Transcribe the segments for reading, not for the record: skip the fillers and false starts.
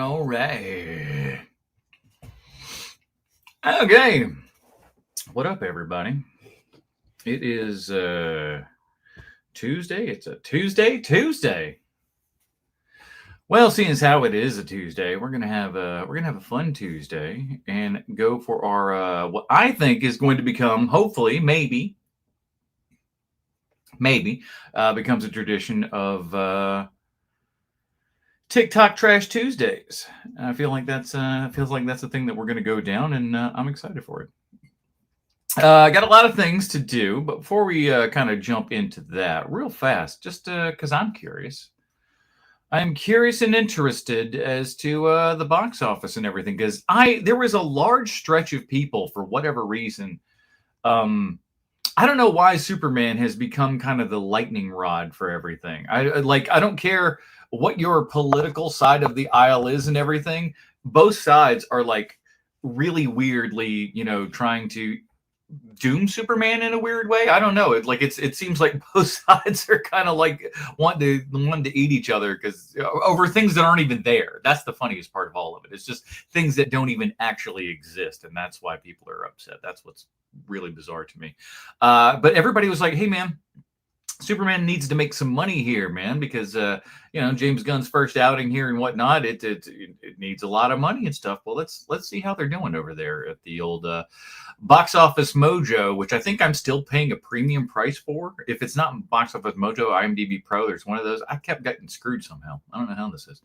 All right. Okay. What up, everybody? It is Tuesday. It's a Tuesday. Well, seeing as how it is a Tuesday, we're gonna have a fun Tuesday and go for our what I think is going to become, hopefully, maybe becomes a tradition of TikTok Trash Tuesdays. I feel like that's feels like that's the thing that we're going to go down, and I'm excited for it. I got a lot of things to do, but before we kind of jump into that real fast, just because I'm curious and interested as to the box office and everything, because there was a large stretch of people, for whatever reason. I don't know why Superman has become kind of the lightning rod for everything. I don't care what your political side of the aisle is and everything. Both sides are like really weirdly, trying to doom Superman in a weird way. I don't know. It seems like both sides are kind of like wanting to eat each other because over things that aren't even there. That's the funniest part of all of it. It's just things that don't even actually exist, and that's why people are upset. That's what's really bizarre to me. But everybody was like, "Hey, man, Superman needs to make some money here, man, because James Gunn's first outing here and whatnot. It needs a lot of money and stuff." Well, let's see how they're doing over there at the old Box Office Mojo, which I think I'm still paying a premium price for. If it's not Box Office Mojo, IMDb Pro, there's one of those. I kept getting screwed somehow. I don't know how this is.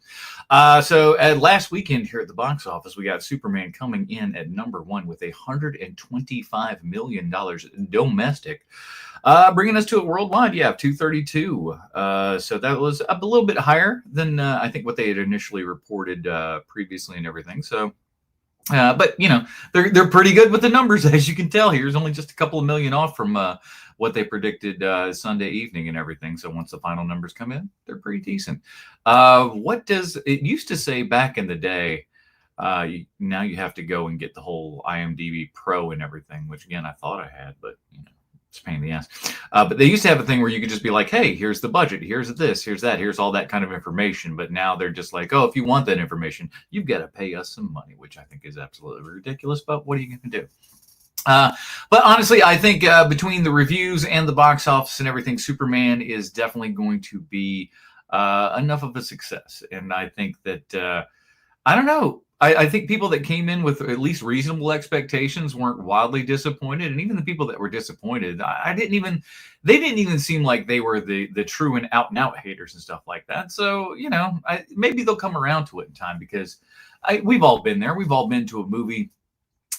So at last weekend here at the box office, we got Superman coming in at number one with $125 million domestic. Bringing us to a worldwide, 232. So that was a little bit higher than I think what they had initially reported previously and everything. So, but they're pretty good with the numbers, as you can tell. Here's only just a couple of million off from what they predicted Sunday evening and everything. So once the final numbers come in, they're pretty decent. What does it used to say back in the day? Now you have to go and get the whole IMDb Pro and everything, which again I thought I had, but it's a pain in the ass. But they used to have a thing where you could just be like, hey, here's the budget, here's this, here's that, here's all that kind of information. But now they're just like, oh, if you want that information, you've got to pay us some money, which I think is absolutely ridiculous. But what are you going to do? But honestly, I think between the reviews and the box office and everything, Superman is definitely going to be enough of a success. And I think that, I don't know. I think people that came in with at least reasonable expectations weren't wildly disappointed, and even the people that were disappointed, they didn't even seem like they were the true and out haters and stuff like that. So maybe they'll come around to it in time, because we've all been there. We've all been to a movie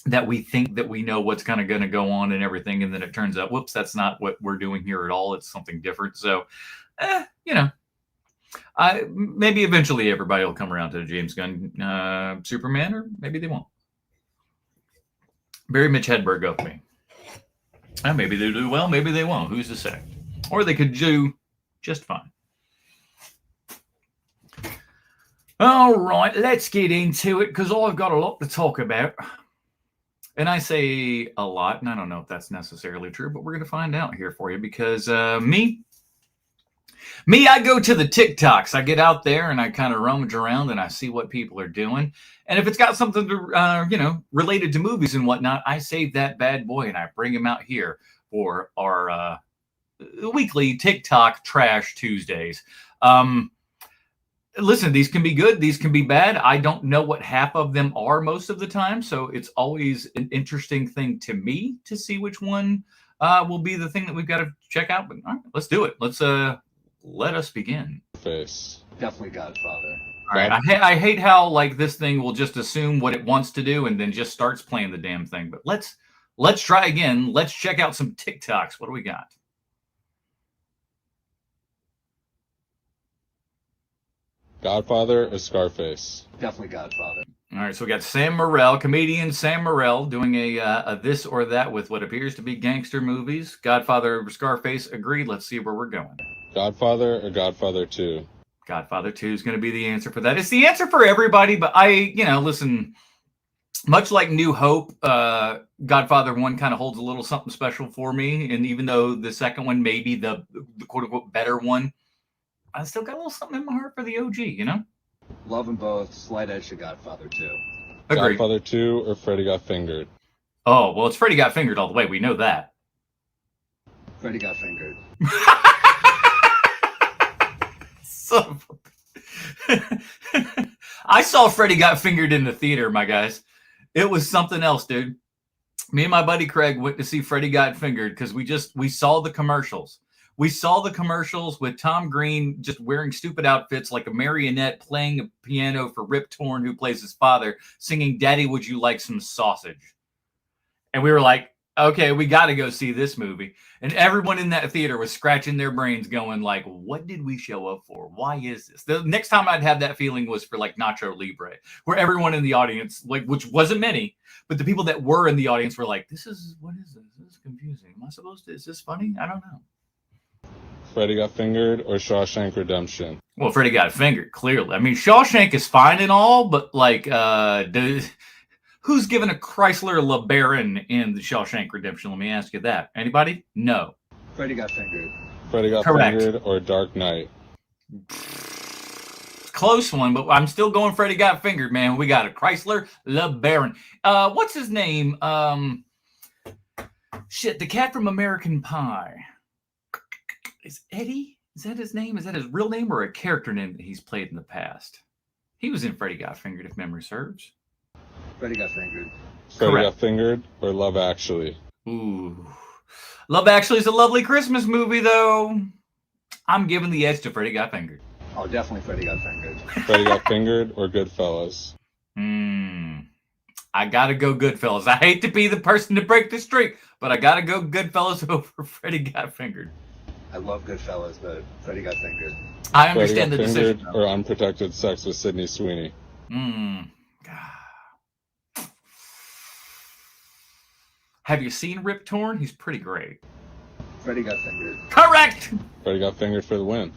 that we think that we know what's kind of going to go on and everything, and then it turns out, whoops, that's not what we're doing here at all. It's something different. So, maybe eventually everybody will come around to James Gunn Superman, or maybe they won't. Barry Mitch Hedberg go with me. Maybe they do well, maybe they won't. Who's to say? Or they could do just fine. All right, let's get into it because I've got a lot to talk about. And I say a lot, and I don't know if that's necessarily true, but we're going to find out here for you because me, I go to the TikToks. I get out there and I kind of rummage around and I see what people are doing. And if it's got something to, related to movies and whatnot, I save that bad boy and I bring him out here for our weekly TikTok Trash Tuesdays. Listen, these can be good. These can be bad. I don't know what half of them are most of the time. So it's always an interesting thing to me to see which one will be the thing that we've got to check out. But all right, let's do it. Let us begin. Face. Definitely Godfather. All right. I hate how like this thing will just assume what it wants to do and then just starts playing the damn thing. But let's try again. Let's check out some TikToks. What do we got? Godfather or Scarface? Definitely Godfather. All right, so we got Sam Morril, comedian Sam Morril, doing a this or that with what appears to be gangster movies. Godfather or Scarface, agreed. Let's see where we're going. Godfather or Godfather 2? Godfather 2 is going to be the answer for that. It's the answer for everybody, but listen, much like New Hope, Godfather 1 kind of holds a little something special for me. And even though the second one may be the quote-unquote better one, I still got a little something in my heart for the OG, Love them both. Slight edge to Godfather 2. Agreed. Godfather 2 or Freddy Got Fingered? Oh, well, it's Freddy Got Fingered all the way. We know that. Freddy Got Fingered. I saw Freddy Got Fingered in the theater, my guys. It was something else, dude. Me and my buddy Craig went to see Freddy Got Fingered because we saw the commercials. We saw the commercials with Tom Green just wearing stupid outfits like a marionette, playing a piano for Rip Torn, who plays his father, singing "Daddy, Would You Like Some Sausage?" And we were like, okay, we got to go see this movie. And everyone in that theater was scratching their brains going like, what did we show up for? Why is this? The next time I'd have that feeling was for like Nacho Libre, where everyone in the audience, like, which wasn't many, but the people that were in the audience were like, what is this? This is confusing. Am I supposed to, is this funny? I don't know. Freddy Got Fingered or Shawshank Redemption? Well, Freddy Got Fingered, clearly. I mean, Shawshank is fine and all, but like, who's given a Chrysler LeBaron in the Shawshank Redemption? Let me ask you that. Anybody? No. Freddy Got Fingered. Freddy Got Correct. Fingered or Dark Knight? Close one, but I'm still going Freddy Got Fingered, man. We got a Chrysler LeBaron. What's his name? The cat from American Pie. Is Eddie? Is that his name? Is that his real name or a character name that he's played in the past? He was in Freddy Got Fingered, if memory serves. Freddy Got Fingered. Freddy Correct. Got Fingered or Love Actually? Ooh. Love Actually is a lovely Christmas movie, though. I'm giving the edge to Freddy Got Fingered. Oh, definitely Freddy Got Fingered. Freddy Got Fingered or Goodfellas? I gotta go Goodfellas. I hate to be the person to break the streak, but I gotta go Goodfellas over Freddy Got Fingered. I love Goodfellas, but Freddy Got Fingered. I understand the Freddy Got Fingered decision. or Unprotected Sex with Sydney Sweeney? Have you seen Rip Torn? He's pretty great. Freddy Got Fingered. Correct! Freddy Got Fingered for the win.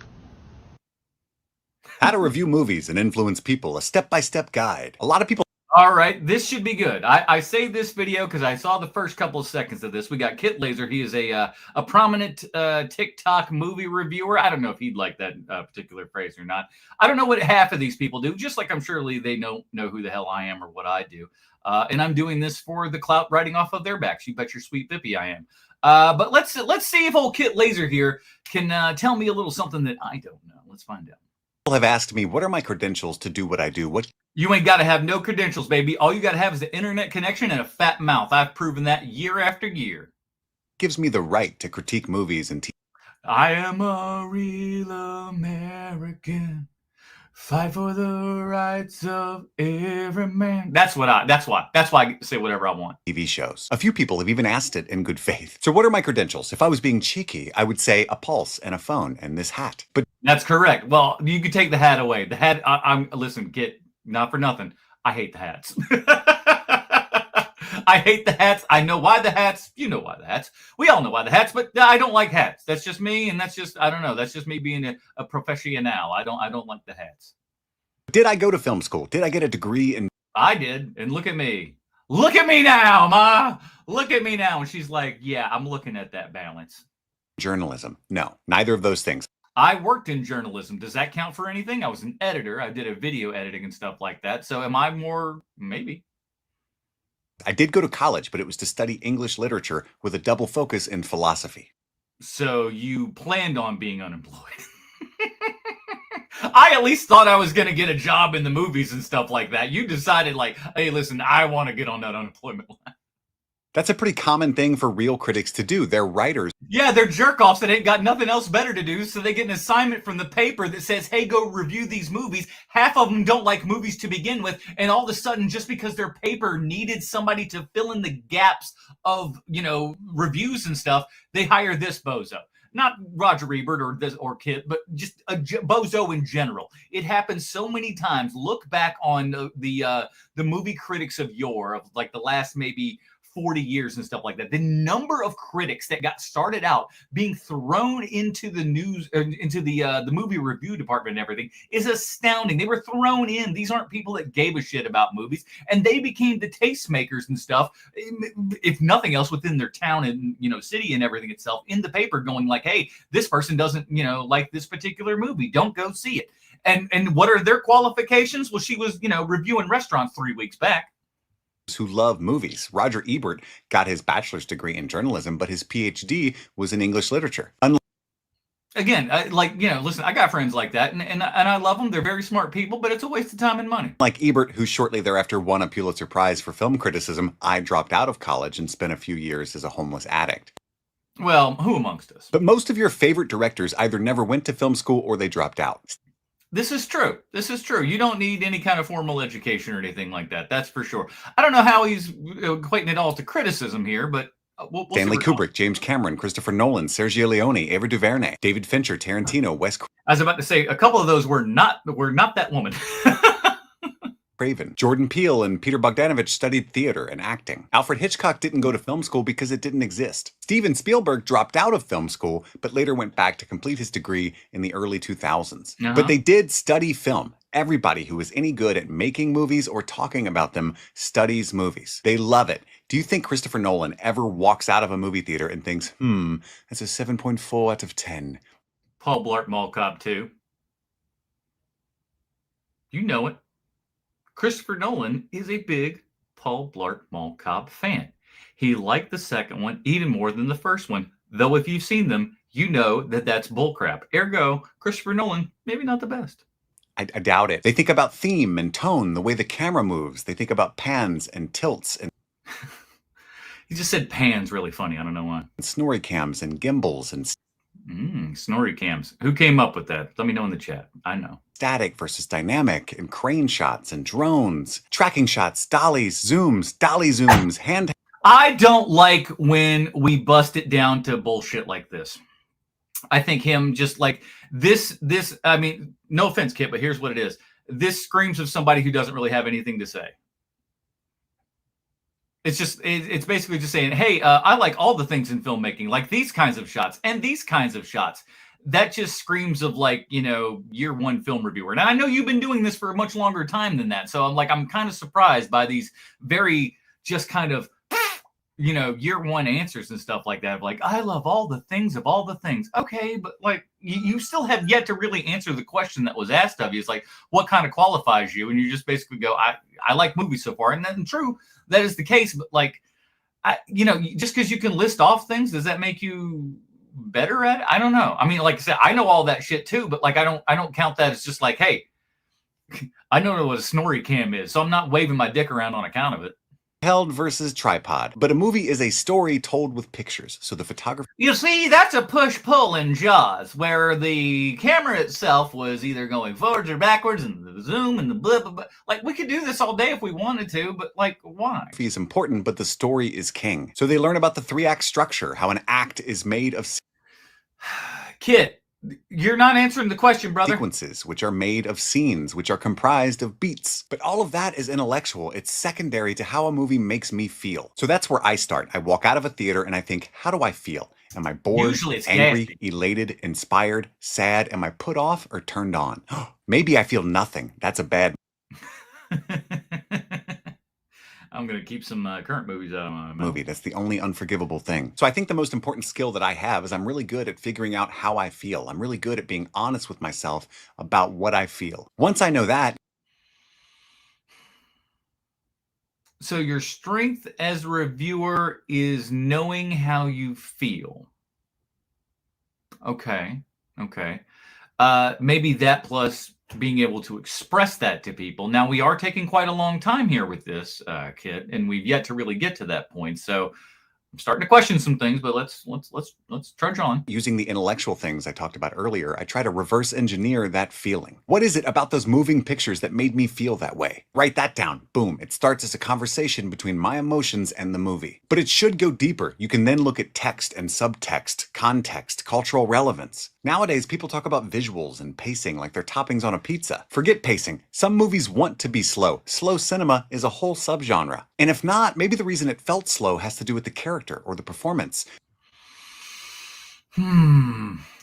How to review movies and influence people, a step-by-step guide. A lot of people... All right, this should be good. I saved this video because I saw the first couple of seconds of this. We got Kit Laser. He is a prominent TikTok movie reviewer. I don't know if he'd like that particular phrase or not. I don't know what half of these people do, just like I'm surely they don't know who the hell I am or what I do. And I'm doing this for the clout riding off of their backs. You bet your sweet bippy I am. But let's see if old Kit Laser here can tell me a little something that I don't know. Let's find out. People have asked me, what are my credentials to do what I do? What You ain't got to have no credentials, baby. All you got to have is the internet connection and a fat mouth. I've proven that year after year. gives me the right to critique movies and TV? I am a real American. Fight for the rights of every man. That's why I say whatever I want. TV shows. A few people have even asked it in good faith. So what are my credentials? If I was being cheeky, I would say a pulse and a phone and this hat. But That's correct. Well, you could take the hat away. The hat, listen, not for nothing. I hate the hats. I hate the hats. I know why the hats. You know why the hats. We all know why the hats, but I don't like hats. That's just me, and that's just, I don't know. That's just me being a professional. I don't like the hats. Did I go to film school? Did I get a degree in I did, and look at me. Look at me now, Ma. Look at me now. And she's like, yeah, I'm looking at that balance. journalism? No, neither of those things. I worked in journalism. Does that count for anything? I was an editor. I did a video editing and stuff like that. So am I more? Maybe. I did go to college, but it was to study English literature with a double focus in philosophy. So you planned on being unemployed. I at least thought I was going to get a job in the movies and stuff like that. You decided like, hey, listen, I want to get on that unemployment line. That's a pretty common thing for real critics to do. They're writers Yeah, they're jerk-offs that ain't got nothing else better to do, so they get an assignment from the paper that says, hey, go review these movies. Half of them don't like movies to begin with, and all of a sudden, just because their paper needed somebody to fill in the gaps of, reviews and stuff, they hire this bozo. Not Roger Ebert or Kit, but just a bozo in general. It happens so many times. Look back on the movie critics of yore, of like the last maybe 40 years and stuff like that. The number of critics that got started out being thrown into the news, into the movie review department and everything is astounding. They were thrown in. These aren't people that gave a shit about movies, and they became the tastemakers and stuff, if nothing else, within their town and city and everything itself, in the paper, going like, hey, this person doesn't like this particular movie. Don't go see it. And what are their qualifications? Well, she was reviewing restaurants 3 weeks back. who love movies. Roger Ebert got his bachelor's degree in journalism, but his PhD was in English literature. Again, listen, I got friends like that, and I love them. They're very smart people, but it's a waste of time and money. Like Ebert, who shortly thereafter won a Pulitzer Prize for film criticism, I dropped out of college and spent a few years as a homeless addict. Well, who amongst us? But most of your favorite directors either never went to film school or they dropped out. This is true. This is true. You don't need any kind of formal education or anything like that. That's for sure. I don't know how he's equating it all to criticism here, but we'll Stanley see Kubrick, James Cameron, Christopher Nolan, Sergio Leone, Ava DuVernay, David Fincher, Tarantino, Wes I was about to say a couple of those were not that woman. Craven, Jordan Peele, and Peter Bogdanovich studied theater and acting. Alfred Hitchcock didn't go to film school because it didn't exist. Steven Spielberg dropped out of film school, but later went back to complete his degree in the early 2000s. But they did study film. Everybody who is any good at making movies or talking about them studies movies. They love it. Do you think Christopher Nolan ever walks out of a movie theater and thinks, that's a 7.4 out of 10? Paul Blart Mall Cop 2. You know it. Christopher Nolan is a big Paul Blart Mall Cop fan. He liked the second one even more than the first one, though if you've seen them, you know that that's bullcrap. Ergo, Christopher Nolan, maybe not the best. I doubt it. They think about theme and tone, the way the camera moves. They think about pans and tilts and He just said pans really funny. I don't know why. snorri cams and gimbals and Snorri cams. Who came up with that? Let me know in the chat. I know. static versus dynamic and crane shots and drones, tracking shots, dollies, zooms, dolly zooms, hand. I don't like when we bust it down to bullshit like this. I think him just like this, I mean, no offense, Kit, but here's what it is. This screams of somebody who doesn't really have anything to say. It's basically just saying, hey, I like all the things in filmmaking, like these kinds of shots and these kinds of shots. That just screams of like, year one film reviewer. Now, I know you've been doing this for a much longer time than that. So I'm kind of surprised by these very just kind of, year one answers and stuff like that. Of like, I love all the things of all the things. Okay, but like you still have yet to really answer the question that was asked of you. It's like, what kind of qualifies you? And you just basically go, I like movies so far. And then true, that is the case. But like, just because you can list off things, does that make you better at it? I don't know. I mean, like I said, I know all that shit too, but like, I don't count that as just like, hey, I know what a snorri cam is, so I'm not waving my dick around on account of it. Held versus tripod. But a movie is a story told with pictures. So the photographer. You see, that's a push-pull in Jaws, where the camera itself was either going forwards or backwards, and the zoom and the blip. Like, we could do this all day if we wanted to, but like, why? Is important, but the story is king. So they learn about the 3-act structure, how an act is made of Kit, you're not answering the question, brother. sequences, which are made of scenes, which are comprised of beats. But all of that is intellectual. It's secondary to how a movie makes me feel. So that's where I start. I walk out of a theater and I think, how do I feel? Am I bored, Usually it's angry, gassy. elated, inspired, sad? Am I put off or turned on? Maybe I feel nothing. That's a bad I'm going to keep some current movies out of my mouth. movie. That's the only unforgivable thing. So I think the most important skill that I have is I'm really good at figuring out how I feel. I'm really good at being honest with myself about what I feel. Once I know that, So your strength as a reviewer is knowing how you feel. Okay. Maybe that plus being able to express that to people. Now we are taking quite a long time here with this, Kit, and we've yet to really get to that point. So I'm starting to question some things, but let's trudge on. using the intellectual things I talked about earlier, I try to reverse engineer that feeling. What is it about those moving pictures that made me feel that way? Write that down. Boom. It starts as a conversation between my emotions and the movie. But it should go deeper. You can then look at text and subtext, context, cultural relevance. Nowadays, people talk about visuals and pacing like they're toppings on a pizza. Forget pacing. Some movies want to be slow. Slow cinema is a whole subgenre. And if not, maybe the reason it felt slow has to do with the character or the performance.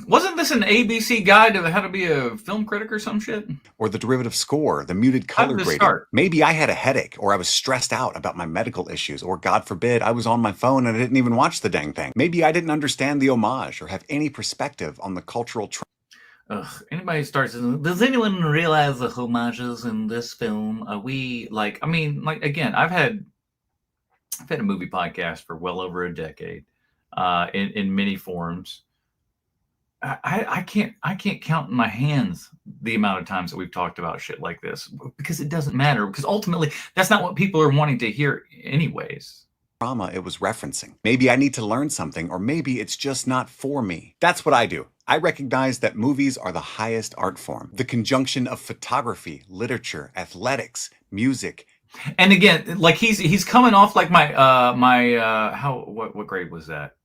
Wasn't this an ABC guide to how to be a film critic or some shit? Or the derivative score, the muted How color did this grading. start? Maybe I had a headache, or I was stressed out about my medical issues, or God forbid, I was on my phone and I didn't even watch the dang thing. Maybe I didn't understand the homage or have any perspective on the cultural Anybody starts, does anyone realize the homages in this film? Are we like, I mean, like, again, I've had a movie podcast for well over a decade, in many forms. I can't count in my hands the amount of times that we've talked about shit like this, because it doesn't matter, because ultimately that's not what people are wanting to hear anyways. trauma it was referencing. Maybe I need to learn something, or maybe it's just not for me. That's what I do. I recognize that movies are the highest art form. The conjunction of photography, literature, athletics, music. And again, like he's coming off like my what grade was that?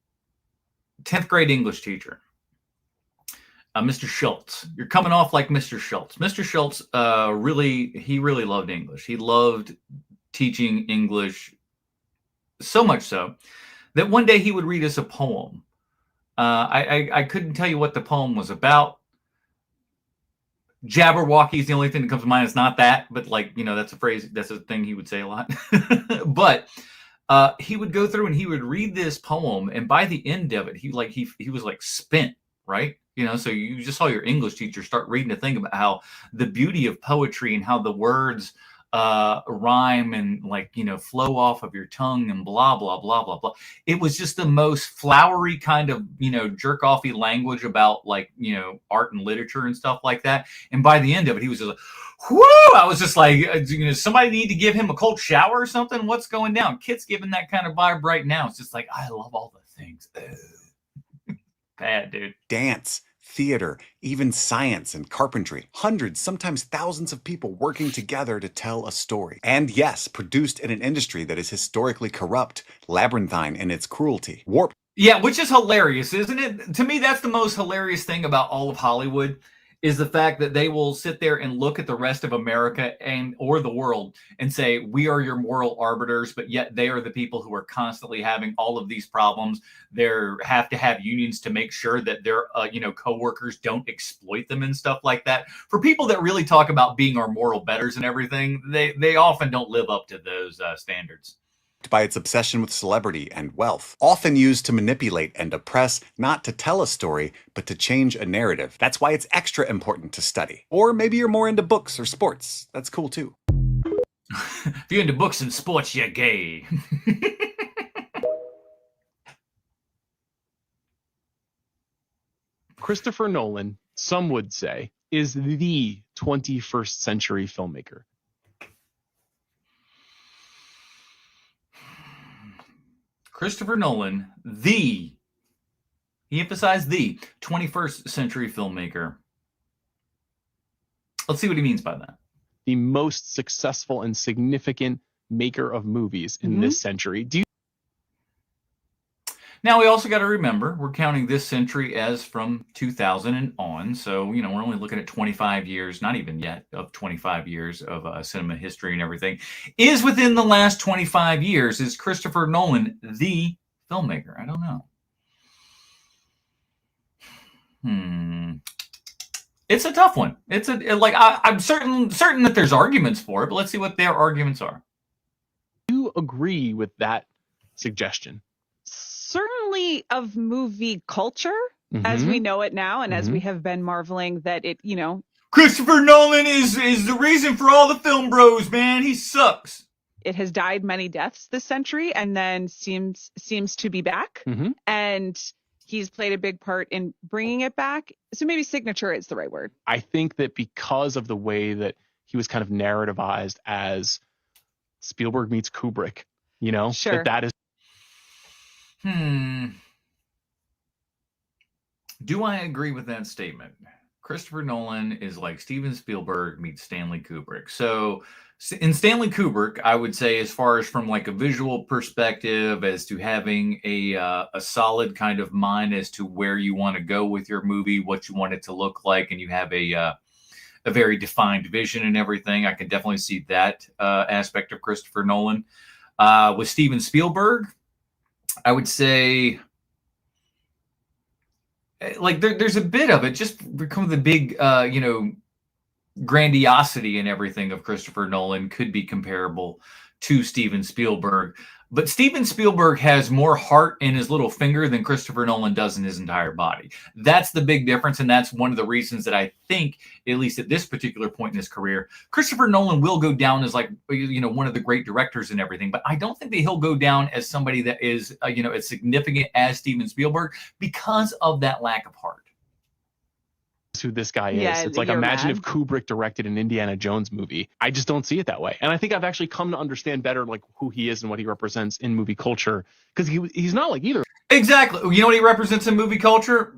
10th grade English teacher. Mr. Schultz. You're coming off like Mr. Schultz. Mr. Schultz really loved English. He loved teaching English so much so that one day he would read us a poem. I couldn't tell you what the poem was about. Jabberwocky is the only thing that comes to mind. It's not that, but like, that's a phrase, that's a thing he would say a lot. But he would go through and he would read this poem, and by the end of it, he was like spent, right? So you just saw your English teacher start reading a thing about how the beauty of poetry and how the words rhyme and flow off of your tongue and blah blah blah blah blah. It was just the most flowery kind of jerk offy language about art and literature and stuff like that. And by the end of it, he was just like, whoo! I was just like, somebody need to give him a cold shower or something? What's going down? Kit's giving that kind of vibe right now. It's just like, I love all the things. Bad, dude. Dance, theater, even science and carpentry. Hundreds, sometimes thousands of people working together to tell a story. And yes, produced in an industry that is historically corrupt, labyrinthine in its cruelty. Warped. Yeah, which is hilarious, isn't it? To me, that's the most hilarious thing about all of Hollywood, is the fact that they will sit there and look at the rest of America or the world and say, we are your moral arbiters, but yet they are the people who are constantly having all of these problems. They have to have unions to make sure that their coworkers don't exploit them and stuff like that. For people that really talk about being our moral betters and everything, they often don't live up to those standards. By its obsession with celebrity and wealth, often used to manipulate and oppress, not to tell a story, but to change a narrative. That's why it's extra important to study. Or maybe you're more into books or sports. That's cool too. If you're into books and sports, you're gay. Christopher Nolan, some would say, is the 21st century filmmaker. Christopher Nolan, he emphasized the 21st century filmmaker. Let's see what he means by that. The most successful and significant maker of movies in this century. Now, we also got to remember, we're counting this century as from 2000 and on. So, we're only looking at 25 years, not even yet, of 25 years of cinema history and everything. Is within the last 25 years, is Christopher Nolan the filmmaker? I don't know. It's a tough one. I'm certain that there's arguments for it, but let's see what their arguments are. Do you agree with that suggestion? Certainly of movie culture as we know it now, and as we have been marveling that it, Christopher Nolan is the reason for all the film bros, man. He sucks. It has died many deaths this century, and then seems to be back, and he's played a big part in bringing it back. So maybe signature is the right word. I think that because of the way that he was kind of narrativized as Spielberg meets Kubrick, Sure. that is. Do I agree with that statement? Christopher Nolan is like Steven Spielberg meets Stanley Kubrick. So in Stanley Kubrick, I would say, as far as from like a visual perspective, as to having a solid kind of mind as to where you want to go with your movie, what you want it to look like, and you have a very defined vision and everything, I can definitely see that aspect of Christopher Nolan. With Steven Spielberg, I would say, like, there's a bit of it just become the big, grandiosity and everything of Christopher Nolan could be comparable to Steven Spielberg. But Steven Spielberg has more heart in his little finger than Christopher Nolan does in his entire body. That's the big difference, and that's one of the reasons that I think, at least at this particular point in his career, Christopher Nolan will go down as like, one of the great directors and everything, but I don't think that he'll go down as somebody that is, as significant as Steven Spielberg because of that lack of heart. Who this guy is. Yeah, it's like, imagine if Kubrick directed an Indiana Jones movie. I just don't see it that way. And I think I've actually come to understand better like who he is and what he represents in movie culture, because he's not like either. Exactly. You know what he represents in movie culture?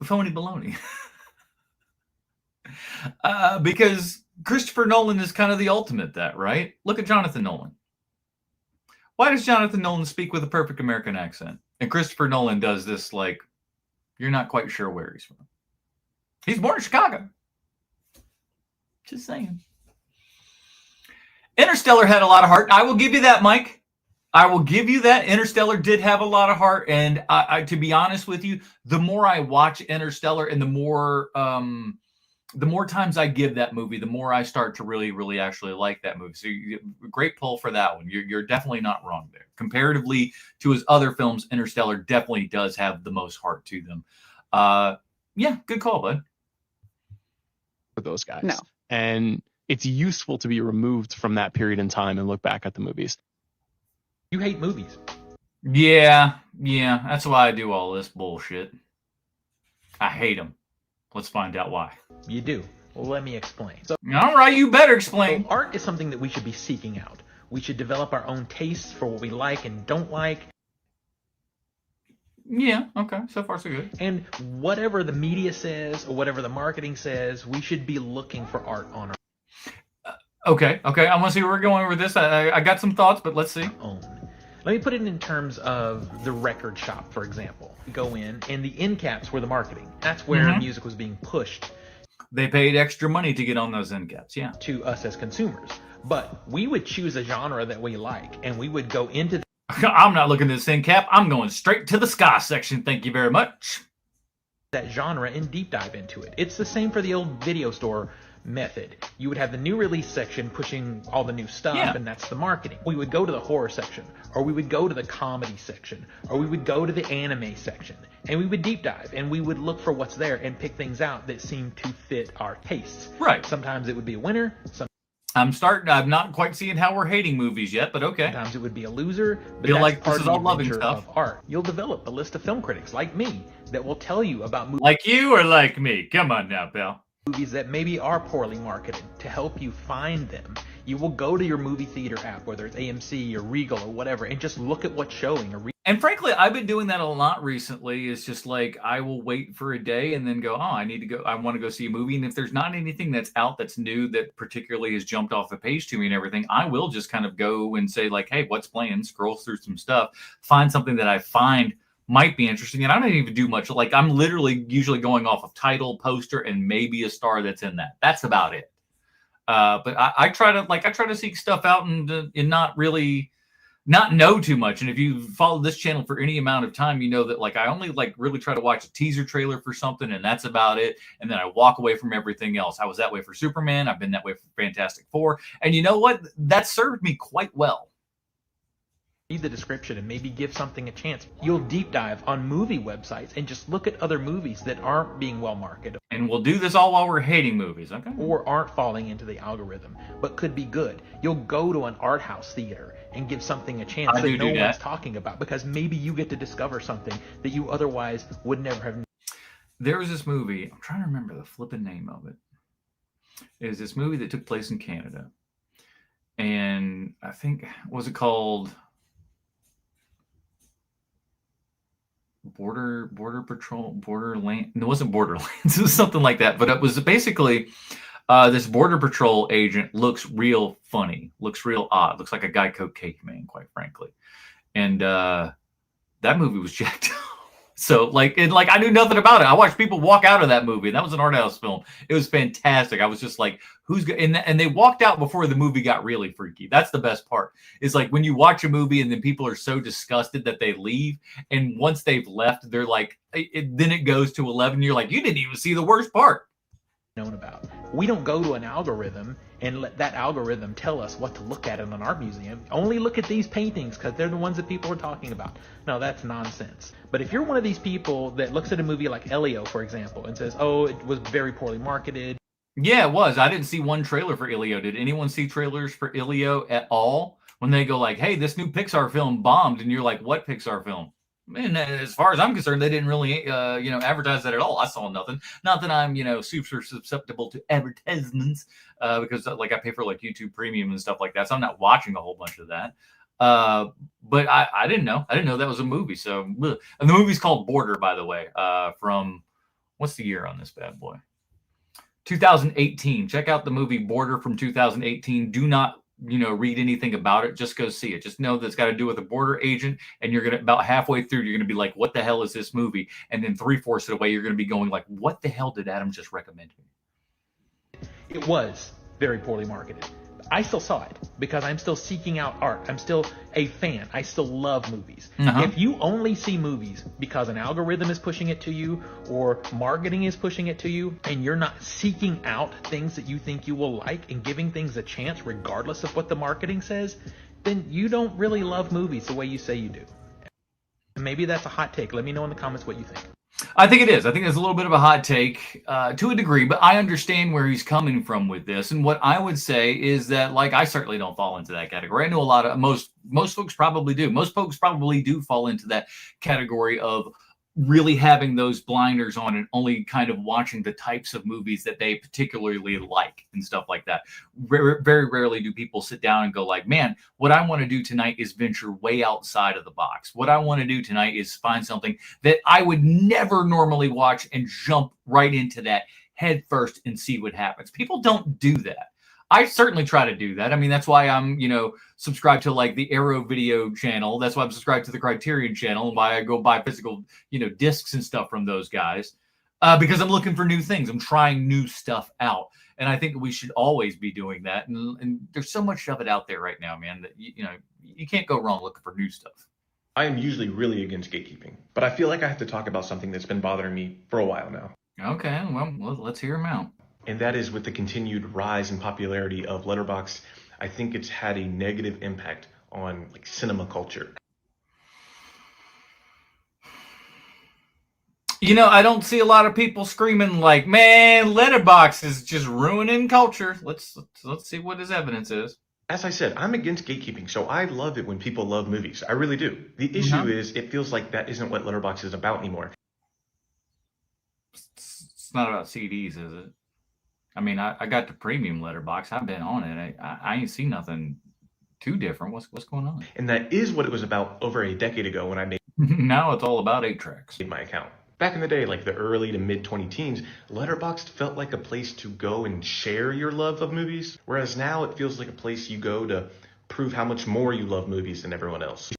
Phony baloney. Because Christopher Nolan is kind of the ultimate that, right? Look at Jonathan Nolan. Why does Jonathan Nolan speak with a perfect American accent? And Christopher Nolan does this like, you're not quite sure where he's from. He's born in Chicago. Just saying. Interstellar had a lot of heart. I will give you that, Mike. I will give you that. Interstellar did have a lot of heart. And I to be honest with you, the more I watch Interstellar and the more times I give that movie, the more I start to really, really actually like that movie. So great pull for that one. You're definitely not wrong there. Comparatively to his other films, Interstellar definitely does have the most heart to them. Yeah, good call, bud. For those guys. No. And it's useful to be removed from that period in time and look back at the movies. You hate movies. Yeah. That's why I do all this bullshit. I hate them. Let's find out why. You do. Well, let me explain. So, All right, you better explain. so art is something that we should be seeking out. We should develop our own tastes for what we like and don't like. Yeah, okay. So far, so good. And whatever the media says or whatever the marketing says, we should be looking for art on our Okay. I want to see where we're going with this. I got some thoughts, but let's see. own. Let me put it in terms of the record shop, for example. We go in, and the end caps were the marketing. That's where music was being pushed They paid extra money to get on those end caps, yeah. to us as consumers. But we would choose a genre that we like, and we would go into I'm not looking at this end cap. I'm going straight to the ska section. Thank you very much. that genre and deep dive into it. It's the same for the old video store method. You would have the new release section pushing all the new stuff, Yeah. and that's the marketing. We would go to the horror section, or we would go to the comedy section, or we would go to the anime section, and we would deep dive, and we would look for what's there and pick things out that seemed to fit our tastes. Right. Sometimes it would be a winner, I'm not quite seeing how we're hating movies yet, but okay. sometimes it would be a loser, but Feel that's like part this of is the all loving adventure stuff. of art. You'll develop a list of film critics like me that will tell you about Like you or like me? Come on now, pal. movies that maybe are poorly marketed to help you find them. You will go to your movie theater app, whether it's AMC or Regal or whatever, and just look at what's showing. And frankly, I've been doing that a lot recently. It's just like I will wait for a day and then go, oh, I want to go see a movie. And if there's not anything that's out that's new that particularly has jumped off the page to me and everything, I will just kind of go and say like, hey, what's playing? Scroll through some stuff, find something that I find might be interesting. And I don't even do much. Like I'm literally usually going off of title, poster, and maybe a star that's in that. That's about it. But I try to seek stuff out and not really not know too much. And if you follow this channel for any amount of time, you know that like I only like really try to watch a teaser trailer for something, and that's about it. And then I walk away from everything else. I was that way for Superman. I've been that way for Fantastic Four. And you know what? That served me quite well. Read the description and maybe give something a chance. You'll deep dive on movie websites and just look at other movies that aren't being well marketed. And we'll do this all while we're hating movies, okay? Or aren't falling into the algorithm, but could be good. You'll go to an art house theater and give something a chance that no one's talking about, because maybe you get to discover something that you otherwise would never have. There was this movie, I'm trying to remember the flipping name of it. It was this movie that took place in Canada. And I think, what was it called? Border Patrol, Borderland. No, it wasn't Borderlands. It was something like that. But it was basically this Border Patrol agent looks real funny, looks real odd, looks like a Geico cake man, quite frankly. And that movie was jacked up. So like I knew nothing about it. I watched people walk out of that movie. That was an art house film. It was fantastic. I was just like, and they walked out before the movie got really freaky. That's the best part. Is like when you watch a movie and then people are so disgusted that they leave, and once they've left, they're like, then it goes to 11. You're like, you didn't even see the worst part. Known about. We don't go to an algorithm and let that algorithm tell us what to look at in an art museum. Only look at these paintings because they're the ones that people are talking about. No, that's nonsense. But if you're one of these people that looks at a movie like Elio, for example, and says, oh, it was very poorly marketed. Yeah, it was. I didn't see one trailer for Elio. Did anyone see trailers for Elio at all? When they go like, hey, this new Pixar film bombed, and you're like, what Pixar film? And as far as I'm concerned, they didn't really, advertise that at all. I saw nothing. Not that I'm, super susceptible to advertisements, because like I pay for like YouTube Premium and stuff like that, so I'm not watching a whole bunch of that. But I didn't know. I didn't know that was a movie. So, and the movie's called Border, by the way. From what's the year on this bad boy? 2018. Check out the movie Border from 2018. Do not read anything about it. Just go see it. Just know that it's got to do with a border agent, and you're gonna about halfway through, you're gonna be like, "What the hell is this movie?" And then 3/4 of the way, you're gonna be going like, "What the hell did Adam just recommend me?" It was very poorly marketed. I still saw it because I'm still seeking out art. I'm still a fan. I still love movies. If you only see movies because an algorithm is pushing it to you or marketing is pushing it to you, and you're not seeking out things that you think you will like and giving things a chance regardless of what the marketing says, then you don't really love movies the way you say you do. And maybe that's a hot take. Let me know in the comments what you think. I think it is. I think it's a little bit of a hot take to a degree, but I understand where he's coming from with this. And what I would say is that, like, I certainly don't fall into that category. I know a lot of most folks probably do. Most folks probably do fall into that category of really having those blinders on and only kind of watching the types of movies that they particularly like and stuff like that. Very, very rarely do people sit down and go like, man, what I want to do tonight is venture way outside of the box. What I want to do tonight is find something that I would never normally watch and jump right into that head first and see what happens. People don't do that. I certainly try to do that. I mean, that's why I'm, subscribed to like the Arrow video channel. That's why I'm subscribed to the Criterion channel, and why I go buy physical, discs and stuff from those guys, because I'm looking for new things. I'm trying new stuff out. And I think we should always be doing that. And there's so much of it out there right now, man, that, you can't go wrong looking for new stuff. I am usually really against gatekeeping, but I feel like I have to talk about something that's been bothering me for a while now. Okay, well, let's hear them out. And that is with the continued rise in popularity of Letterboxd. I think it's had a negative impact on cinema culture. I don't see a lot of people screaming like, man, Letterboxd is just ruining culture. Let's see what his evidence is. As I said, I'm against gatekeeping, so I love it when people love movies. I really do. The issue is it feels like that isn't what Letterboxd is about anymore. It's not about CDs, is it? I mean, I got the premium Letterboxd. I've been on it. I ain't seen nothing too different. What's going on? And that is what it was about over a decade ago when I made now it's all about 8-tracks. my account. Back in the day, like the early to mid 2010s, Letterboxd felt like a place to go and share your love of movies, whereas now it feels like a place you go to prove how much more you love movies than everyone else.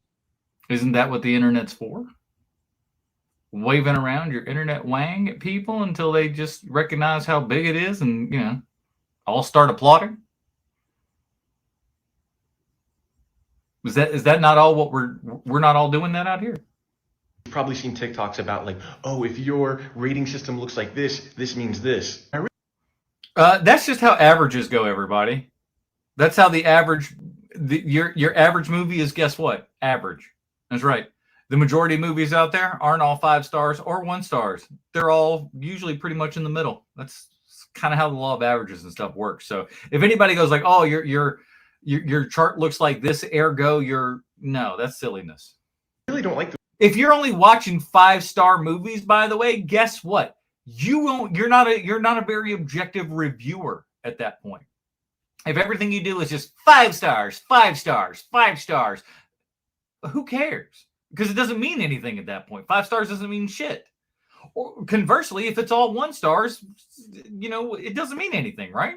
Isn't that what the internet's for? Waving around your internet wang at people until they just recognize how big it is and, all start applauding? Is that not all what we're not all doing that out here? You've probably seen TikToks about like, oh, if your rating system looks like this means this. That's just how averages go, everybody. That's how the average, your average movie is. Guess what? Average. That's right. The majority of movies out there aren't all 5 stars or 1 stars. They're all usually pretty much in the middle. That's kind of how the law of averages and stuff works. So if anybody goes like, "Oh, your chart looks like this, ergo no, that's silliness." I really don't like if you're only watching 5-star movies, by the way, guess what? You're not a very objective reviewer at that point. If everything you do is just 5 stars, 5 stars, 5 stars, who cares? Because it doesn't mean anything at that point. 5 stars doesn't mean shit. Or conversely, if it's all 1 stars, it doesn't mean anything, right?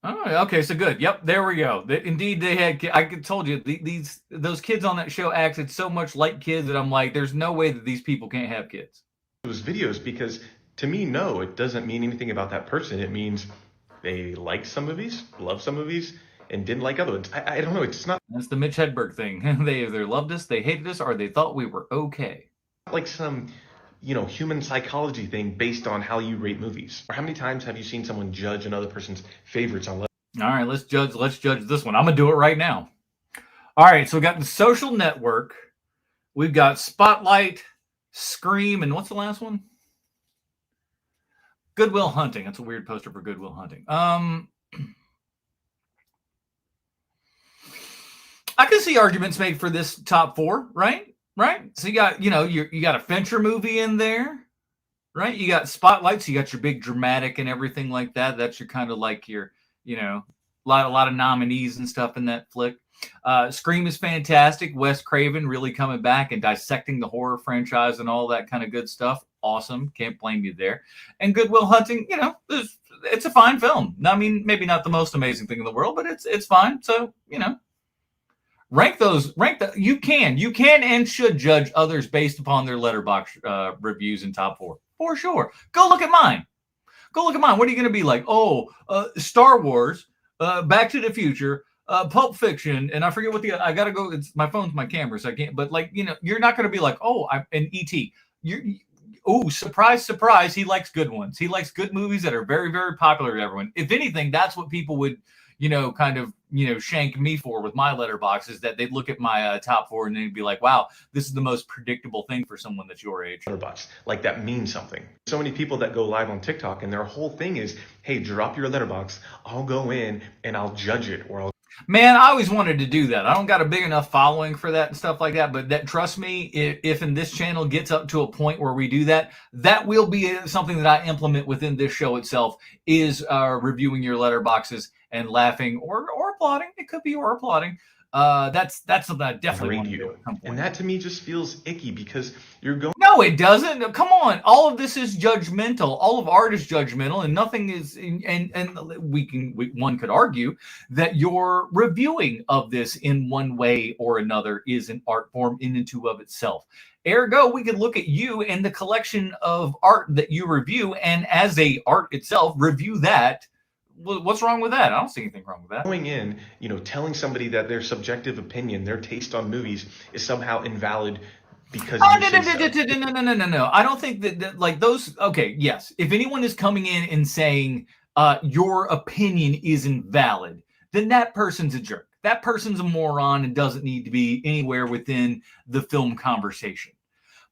Oh, okay, so good. Yep, there we go. Indeed, they had. I told you those kids on that show acted so much like kids that I'm like, there's no way that these people can't have kids. Those videos, because to me, no, it doesn't mean anything about that person. It means they liked some movies, loved some movies, and didn't like other ones. I don't know. It's not. That's the Mitch Hedberg thing. They either loved us, they hated us, or they thought we were okay. Like some, human psychology thing based on how you rate movies. Or how many times have you seen someone judge another person's favorites on? All right, let's judge this one. I'm gonna do it right now. All right, so we got The Social Network. We've got Spotlight, Scream, and what's the last one? Good Will Hunting. That's a weird poster for Good Will Hunting. I can see arguments made for this top 4, right? Right. So you got, you got a Fincher movie in there, right? You got Spotlight, so you got your big dramatic and everything like that. That's your kind of like your, a lot of nominees and stuff in that flick. Scream is fantastic. Wes Craven really coming back and dissecting the horror franchise and all that kind of good stuff. Awesome. Can't blame you there. And Good Will Hunting, it's a fine film. I mean, maybe not the most amazing thing in the world, but it's fine. So, you can and should judge others based upon their Letterboxd reviews in top 4 for sure. Go look at mine. What are you going to be like? Star Wars, Back to the Future, Pulp Fiction, and I forget what I got to go. It's my phone's my camera, so I can't. But you're not going to be like, an E.T. Surprise, surprise. He likes good ones. He likes good movies that are very, very popular to everyone. If anything, that's what people would, shank me for with my letterbox, is that they'd look at my top 4 and they'd be like, wow, this is the most predictable thing for someone that's your age. Letterbox, like that means something. So many people that go live on TikTok and their whole thing is, hey, drop your letterbox. I'll go in and I'll judge it, or Man, I always wanted to do that. I don't got a big enough following for that and stuff like that. But trust me, if in this channel gets up to a point where we do that, that will be something that I implement within this show itself, is reviewing your letterboxes and laughing or applauding. It could be or applauding. That's something I definitely want to do. And that to me just feels icky, because you're going. No, it doesn't. Come on. All of this is judgmental. All of art is judgmental, and nothing is. And one could argue that your reviewing of this in one way or another is an art form in and of itself. Ergo, we could look at you and the collection of art that you review, and as a art itself, review that. What's wrong with that? I don't see anything wrong with that. Going in, telling somebody that their subjective opinion, their taste on movies is somehow invalid because no. I don't think that like those. Okay, yes. If anyone is coming in and saying your opinion is invalid, then that person's a jerk. That person's a moron and doesn't need to be anywhere within the film conversation.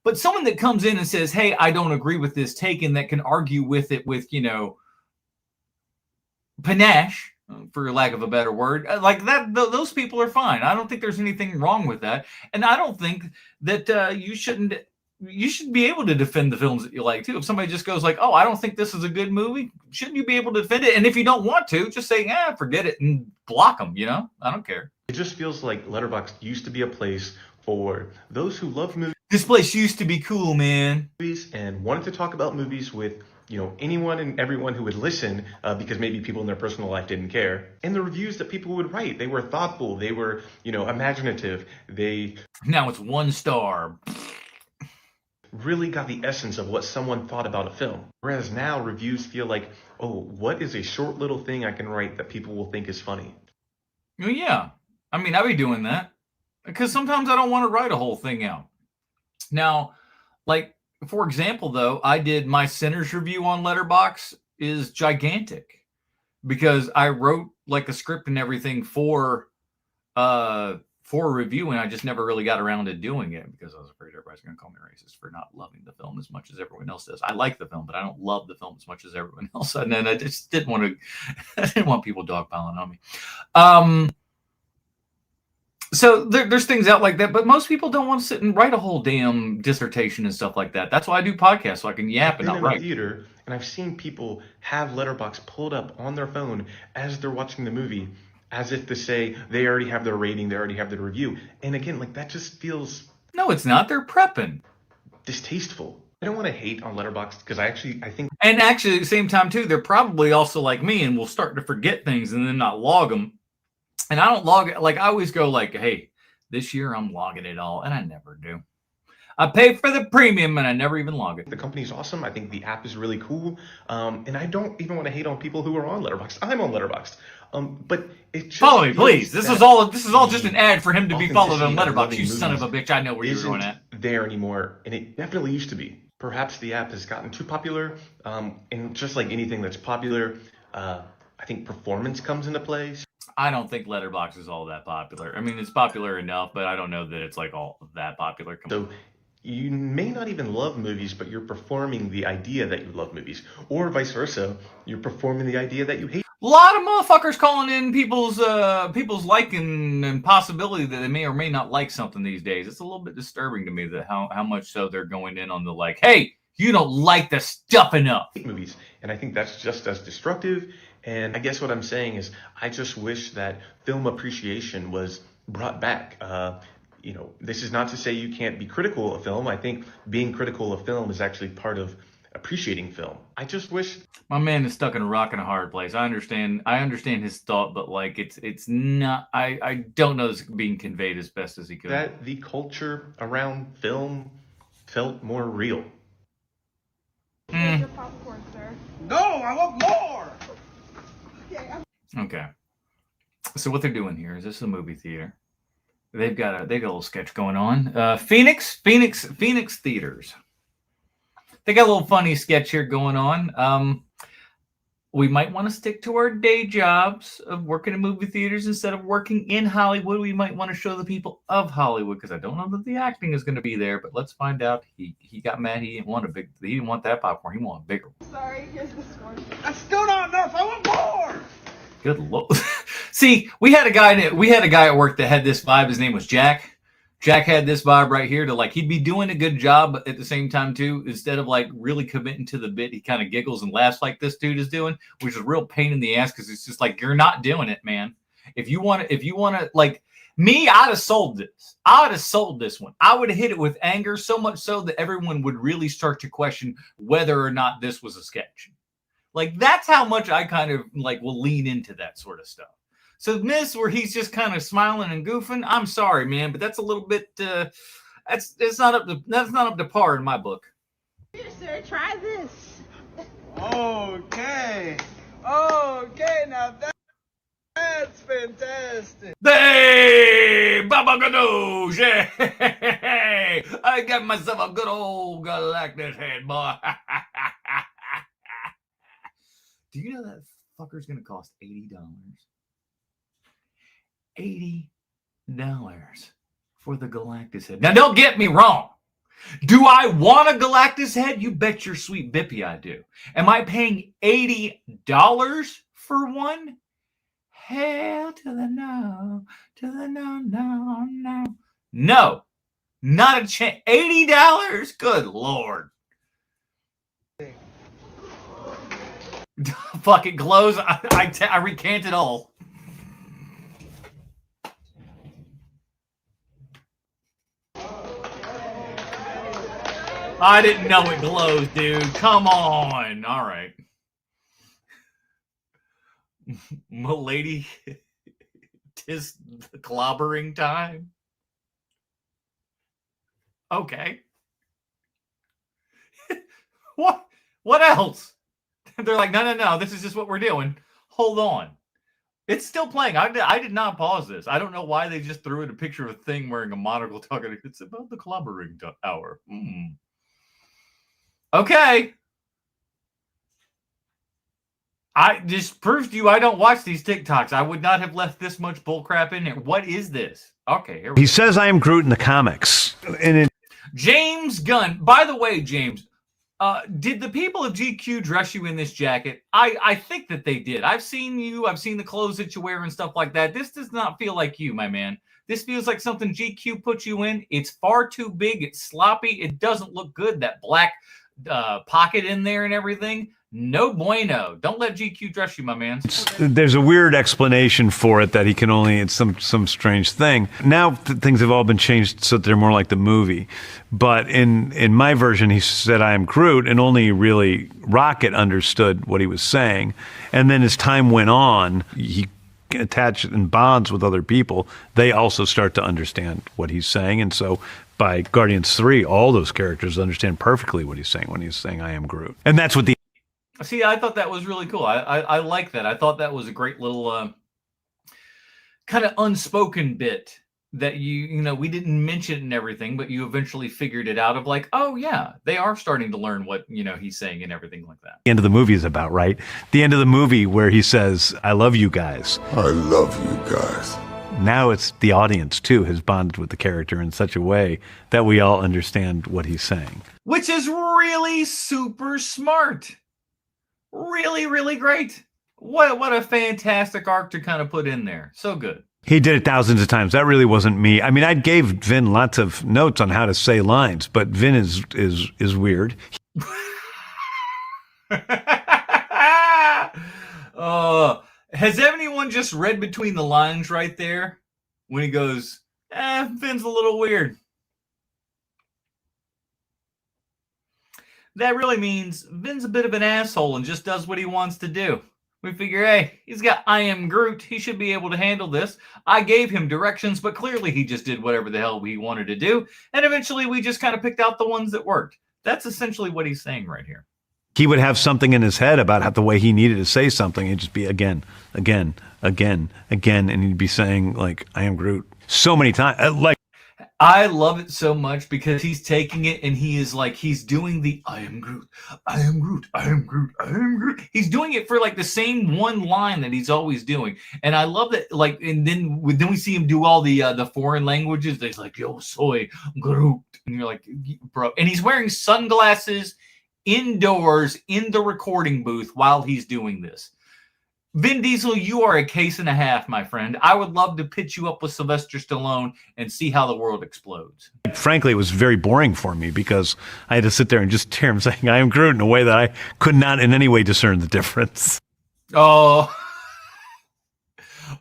But someone that comes in and says, hey, I don't agree with this take, and that can argue with it with, panache, for lack of a better word, like that, those people are fine. I don't think there's anything wrong with that. And I don't think that you should be able to defend the films that you like too. If somebody just goes like, oh, I don't think this is a good movie, shouldn't you be able to defend it? And if you don't want to, just say, forget it and block them, I don't care. It just feels like Letterboxd used to be a place for those who love movies. This place used to be cool, man. And wanted to talk about movies with anyone and everyone who would listen, because maybe people in their personal life didn't care. And the reviews that people would write, they were thoughtful, they were, imaginative. Now it's 1 star. really got the essence of what someone thought about a film. Whereas now reviews feel like, oh, what is a short little thing I can write that people will think is funny? Well, yeah. I mean, I'd be doing that because sometimes I don't want to write a whole thing out. Now, like, for example, though, I did my Sinners review on Letterboxd is gigantic because I wrote like a script and everything for a review, and I just never really got around to doing it because I was afraid everybody's going to call me racist for not loving the film as much as everyone else does. I like the film, but I don't love the film as much as everyone else. And then I just didn't want to. I didn't want people dogpiling on me. So there's things out like that, but most people don't want to sit and write a whole damn dissertation and stuff like that. That's why I do podcasts, so I can yap and not write. I've been in a theater, and I've seen people have Letterboxd pulled up on their phone as they're watching the movie, as if to say they already have their rating, they already have their review. And again, like, that just feels... No, it's not. They're prepping. Distasteful. I don't want to hate on Letterboxd because I think... And actually, at the same time, too, they're probably also like me and will start to forget things and then not log them. And I don't log it. Like, I always go like, hey, this year I'm logging it all. And I never do. I pay for the premium and I never even log it. The company's awesome. I think the app is really cool. And I don't even want to hate on people who are on Letterboxd. I'm on Letterboxd. But it just follow me, please. This is all just an ad for him to be followed on Letterboxd. You son of a bitch. I know where you're going at. There anymore. And it definitely used to be. Perhaps the app has gotten too popular. And just like anything that's popular, I think performance comes into play. I don't think Letterboxd is all that popular. I mean, it's popular enough, but I don't know that it's like all that popular. So you may not even love movies, but you're performing the idea that you love movies. Or vice versa, you're performing the idea that you hate. A lot of motherfuckers calling in people's liking and possibility that they may or may not like something these days. It's a little bit disturbing to me that how much so they're going in on the like, hey, you don't like the stuff enough. Movies. And I think that's just as destructive. And I guess what I'm saying is I just wish that film appreciation was brought back. This is not to say you can't be critical of film. I think being critical of film is actually part of appreciating film. I just wish... My man is stuck in a rock and a hard place. I understand his thought, but like it's not... I don't know this being conveyed as best as he could. That the culture around film felt more real. Your popcorn, sir. No, I want more! Okay. So what they're doing here is this is a movie theater. They've got a little sketch going on. Phoenix Theaters. They got a little funny sketch here going on. We might want to stick to our day jobs of working in movie theaters instead of working in Hollywood. We might want to show the people of Hollywood because I don't know that the acting is going to be there, but let's find out. He got mad. He didn't want that popcorn. He wanted a bigger one. Sorry, here's this one. That's still not enough. I want more! Good lord. See, we had a guy at work that had this vibe. His name was Jack. Jack had this vibe right here to like, he'd be doing a good job, but at the same time too, instead of like really committing to the bit, he kind of giggles and laughs like this dude is doing, which is a real pain in the ass because it's just like, you're not doing it, man. If you want to like me, I'd have sold this. I would have sold this one. I would have hit it with anger so much so that everyone would really start to question whether or not this was a sketch. Like that's how much I kind of like will lean into that sort of stuff. So this where he's just kind of smiling and goofing, I'm sorry, man, but that's a little bit that's not up to par in my book. Here, sir, try this. Okay, now that's fantastic. Hey, Baba Ganoush! Hey, I got myself a good old Galactus head, boy. Do you know that fucker's gonna cost $80? $80 for the Galactus head. Now, don't get me wrong. Do I want a Galactus head? You bet your sweet bippy I do. Am I paying $80 for one? Hell to the no, no. No, not a chance. $80? Good Lord. Fucking close. I recant it all. I didn't know it glows, dude. Come on. All right. Milady, 'tis the clobbering time. Okay. What else? They're like, no, this is just what we're doing. Hold on. It's still playing. I did not pause this. I don't know why they just threw in a picture of a thing wearing a monocle talking. It's about the clobbering hour. Okay. I just proves to you I don't watch these TikToks. I would not have left this much bullcrap in there. What is this? Okay, here we He go. says I am Groot in the comics. And James Gunn. By the way, James, did the people of GQ dress you in this jacket? I think that they did. I've seen you. I've seen the clothes that you wear and stuff like that. This does not feel like you, my man. This feels like something GQ put you in. It's far too big. It's sloppy. It doesn't look good. That black pocket in there and everything. No bueno. Don't let GQ dress you, my man. there's a weird explanation for it that he can only, it's some strange thing. Now things have all been changed so that they're more like the movie. But in my version, he said, I am Groot, and only really Rocket understood what he was saying. And then as time went on, he attached and bonds with other people. They also start to understand what he's saying. And so by Guardians 3, all those characters understand perfectly what he's saying when he's saying, I am Groot. And that's what the See, I thought that was really cool. I like that. I thought that was a great little kind of unspoken bit that we didn't mention and everything, but you eventually figured it out of like, oh yeah, they are starting to learn what, he's saying and everything like that. The end of the movie is about, right? The end of the movie where he says, I love you guys. I love you guys. Now it's the audience too has bonded with the character in such a way that we all understand what he's saying. Which is really super smart. Really, really great. What a fantastic arc to kind of put in there. So good. He did it thousands of times. That really wasn't me. I mean, I gave Vin lots of notes on how to say lines, but Vin is weird. Has anyone just read between the lines right there when he goes, Vin's a little weird? That really means Vin's a bit of an asshole and just does what he wants to do. We figure, hey, he's got I am Groot. He should be able to handle this. I gave him directions, but clearly he just did whatever the hell he wanted to do. And eventually we just kind of picked out the ones that worked. That's essentially what he's saying right here. He would have something in his head about how the way he needed to say something. It'd just be again, and he'd be saying like, I am Groot so many times. I love it so much because he's taking it and he is like, he's doing the I am Groot, I am Groot, I am Groot, I am Groot. He's doing it for like the same one line that he's always doing. And I love that, like, and then we see him do all the foreign languages. He's like, yo soy Groot. And you're like, bro. And he's wearing sunglasses indoors in the recording booth while he's doing this. Vin Diesel, you are a case and a half, my friend. I would love to pitch you up with Sylvester Stallone and see how the world explodes. Frankly, it was very boring for me because I had to sit there and just hear him saying, I am Groot in a way that I could not in any way discern the difference. Oh,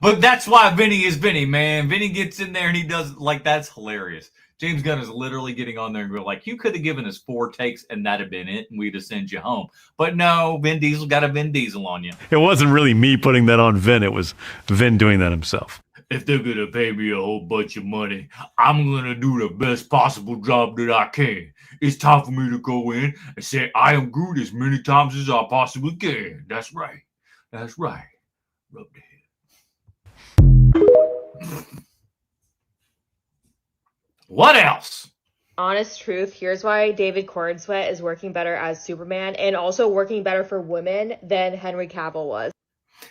but that's why Vinny is Vinny, man. Vinny gets in there and he does, like, that's hilarious. James Gunn is literally getting on there and go like, you could have given us 4 takes and that'd have been it, and we'd have sent you home. But no, Vin Diesel got a Vin Diesel on you. It wasn't really me putting that on Vin. It was Vin doing that himself. If they're going to pay me a whole bunch of money, I'm going to do the best possible job that I can. It's time for me to go in and say, I am Groot as many times as I possibly can. That's right. That's right. Rub the head. What else? Honest truth, here's why David Cornsweet is working better as Superman and also working better for women than Henry Cavill was.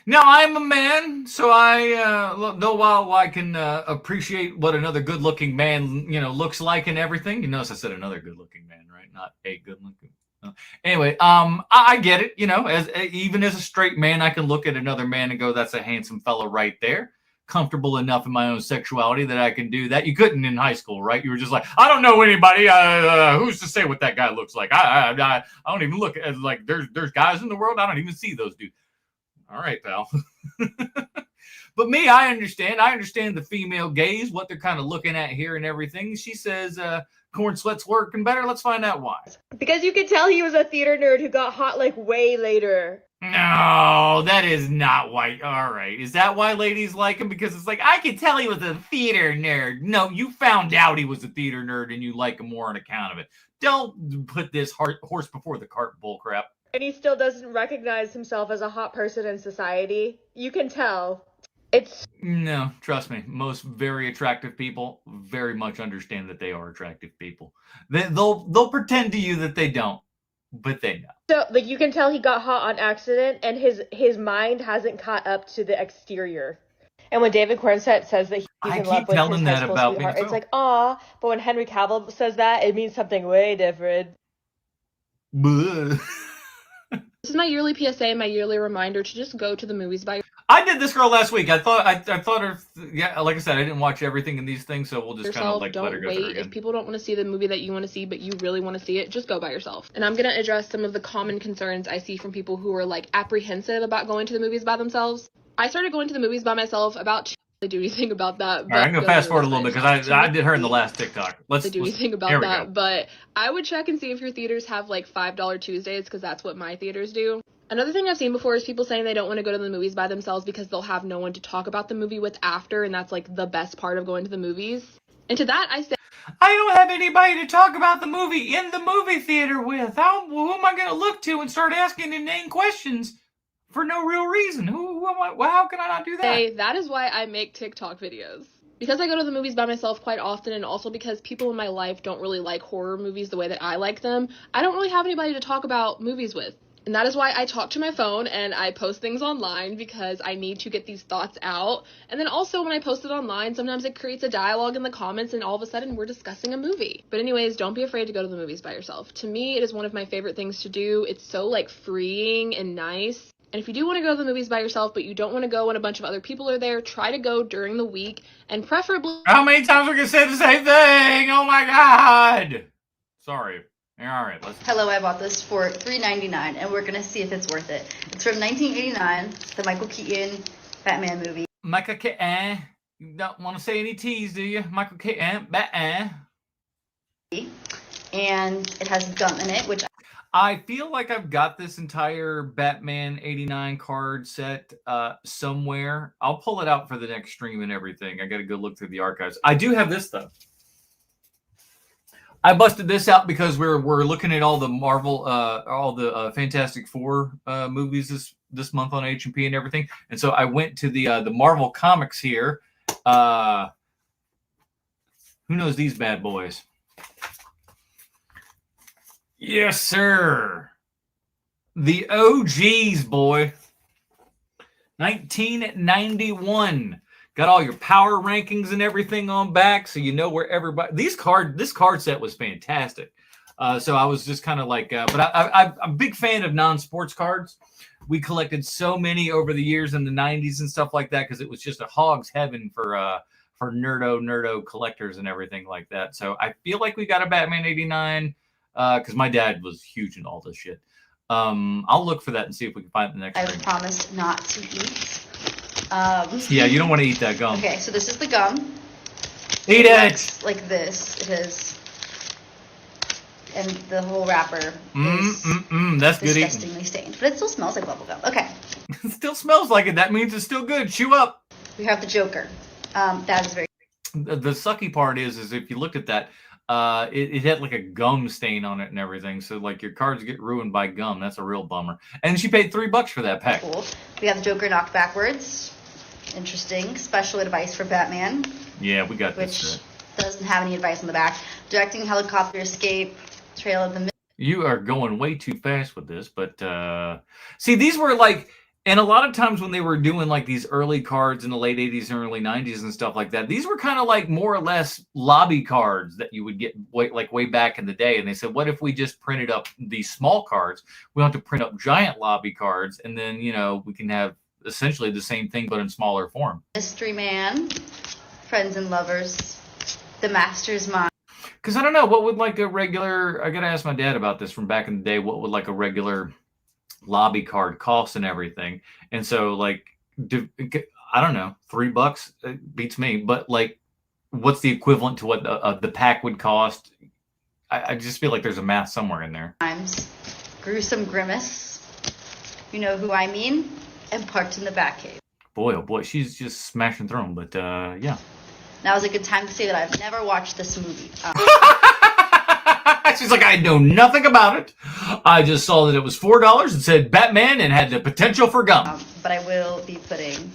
Now, I'm a man, so I, though while I can appreciate what another good-looking man, looks like and everything. You notice I said another good-looking man, right? Not a good-looking. Anyway, I get it. Even as a straight man, I can look at another man and go, that's a handsome fella right there. Comfortable enough in my own sexuality that I can do that. You couldn't in high school, right? You were just like, I don't know anybody. Who's to say what that guy looks like? I don't even look at, like, there's guys in the world. I don't even see those dudes. All right, pal. But me, I understand. I understand the female gaze, what they're kind of looking at here and everything. She says, Cornsweet's working better. Let's find out why. Because you could tell he was a theater nerd who got hot like way later. No, that is not why. All right. Is that why ladies like him? Because it's like, I could tell he was a theater nerd. No, you found out he was a theater nerd and you like him more on account of it. Don't put this horse before the cart bullcrap. And he still doesn't recognize himself as a hot person in society. You can tell. No, trust me. Most very attractive people very much understand that they are attractive people. They'll pretend to you that they don't, but they know. So, like, you can tell he got hot on accident, and his mind hasn't caught up to the exterior. And when David Cornsett says that he's in love with his high school sweetheart, it's like, aw. But when Henry Cavill says that, it means something way different. This is my yearly PSA, my yearly reminder to just go to the movies by yourself. I did this girl last week. I thought her. Yeah, like I said, I didn't watch everything in these things, so we'll just kind of like let her go through again. If people don't want to see the movie that you want to see, but you really want to see it, just go by yourself. And I'm gonna address some of the common concerns I see from people who are like apprehensive about going to the movies by themselves. I started going to the movies by myself about. Do anything about that. All right, I'm gonna fast forward a little bit because I did her in the last TikTok. Let's do anything about that. But I would check and see if your theaters have like $5 Tuesdays because that's what my theaters do. Another thing I've seen before is people saying they don't want to go to the movies by themselves because they'll have no one to talk about the movie with after, and that's like the best part of going to the movies. And to that I say, I don't have anybody to talk about the movie in the movie theater with. Who am I gonna look to and start asking inane questions for no real reason? How can I not do that? That is why I make TikTok videos. Because I go to the movies by myself quite often, and also because people in my life don't really like horror movies the way that I like them, I don't really have anybody to talk about movies with. And that is why I talk to my phone and I post things online because I need to get these thoughts out. And then also when I post it online, sometimes it creates a dialogue in the comments and all of a sudden we're discussing a movie. But anyways, don't be afraid to go to the movies by yourself. To me, it is one of my favorite things to do. It's so like freeing and nice. And if you do want to go to the movies by yourself, but you don't want to go when a bunch of other people are there, try to go during the week and preferably... How many times are we going to say the same thing? Oh my God! Sorry. All right, let's... Hello, I bought this for $3.99, and we're going to see if it's worth it. It's from 1989, the Michael Keaton Batman movie. Michael Keaton. You don't want to say any T's, do you? Michael Keaton, Batman. And it has gum in it, which... I feel like I've got this entire Batman 89 card set somewhere. I'll pull it out for the next stream and everything. I got to go look through the archives. I do have this, though. I busted this out because we're looking at all the Marvel, all the Fantastic Four movies this month on HMP and everything, and so I went to the Marvel comics here. Who knows these bad boys? Yes, sir. The OGs, boy. 1991. Got all your power rankings and everything on back, so you know where everybody. This card set was fantastic. So I was just kind of like, but I'm a big fan of non-sports cards. We collected so many over the years in the 90s and stuff like that because it was just a hog's heaven for nerdo collectors and everything like that. So I feel like we got a Batman 89 because my dad was huge in all this shit. I'll look for that and see if we can find it in the next. I stream. promise not to eat. Yeah, you don't want to eat that gum. Okay, so this is the gum. Eat it! Like this. It is. And the whole wrapper is that's good eating. disgustingly stained. But it still smells like bubble gum. Okay. It still smells like it. That means it's still good. Chew up. We have the Joker. That is very... The sucky part is if you look at that, it had like a gum stain on it and everything. So like your cards get ruined by gum. That's a real bummer. And she paid $3 for that pack. Cool. We have the Joker knocked backwards. Interesting. Special advice for Batman. Yeah, we got which this. Doesn't have any advice on the back. Directing helicopter escape. Trail of the... You are going way too fast with this, but see, these were like, and a lot of times when they were doing like these early cards in the late 80s and early 90s and stuff like that, these were kind of like more or less lobby cards that you would get way back in the day. And they said, what if we just printed up these small cards? We don't have to print up giant lobby cards, and then, you know, we can have essentially the same thing but in smaller form. Mystery Man, Friends and Lovers, The Master's Mind. Because I don't know, what would like a regular, I got to ask my dad about this from back in the day, what would like a regular lobby card cost and everything. And so like, I don't know, $3 beats me, but like, what's the equivalent to what the pack would cost? I just feel like there's a math somewhere in there. Gruesome Grimace, you know who I mean, and parked in the Batcave. Boy, oh boy, she's just smashing through them, but yeah. Now is a good time to say that I've never watched this movie. She's like, I know nothing about it. I just saw that it was $4 and said Batman and had the potential for gum. But I will be putting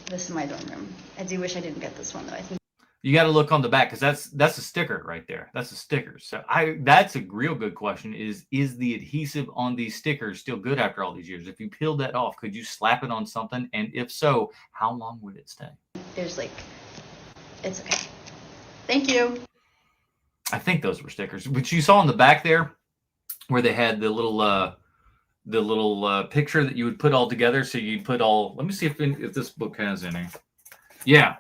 this in my dorm room. I do wish I didn't get this one, though. I think you got to look on the back because that's a sticker right there. That's a sticker. So that's a real good question. Is the adhesive on these stickers still good after all these years? If you peeled that off, could you slap it on something? And if so, how long would it stay? There's it's okay. Thank you. I think those were stickers, which you saw on the back there, where they had the little picture that you would put all together. So you'd put all. Let me see if this book has any. Yeah.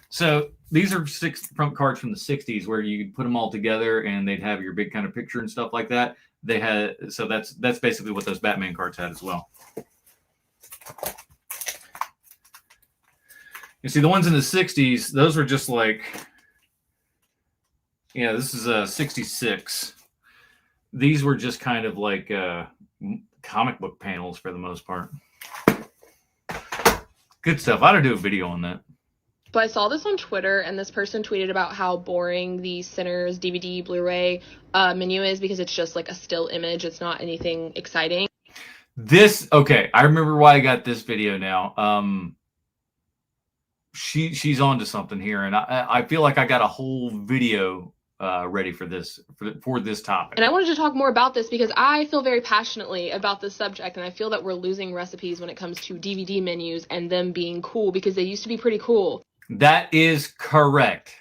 So these are 6 front cards from the 60s where you could put them all together and they'd have your big kind of picture and stuff like that. They had, so that's basically what those Batman cards had as well. You see, the ones in the 60s, those were just like, yeah, this is a 66. These were just kind of like comic book panels for the most part. Good stuff. I ought to do a video on that. But I saw this on Twitter, and this person tweeted about how boring the Sinners DVD Blu-ray menu is because it's just like a still image. It's not anything exciting. Okay, I remember why I got this video now. She's onto something here, and I feel like I got a whole video ready for this topic. And I wanted to talk more about this because I feel very passionately about this subject, and I feel that we're losing recipes when it comes to DVD menus and them being cool because they used to be pretty cool. That is correct.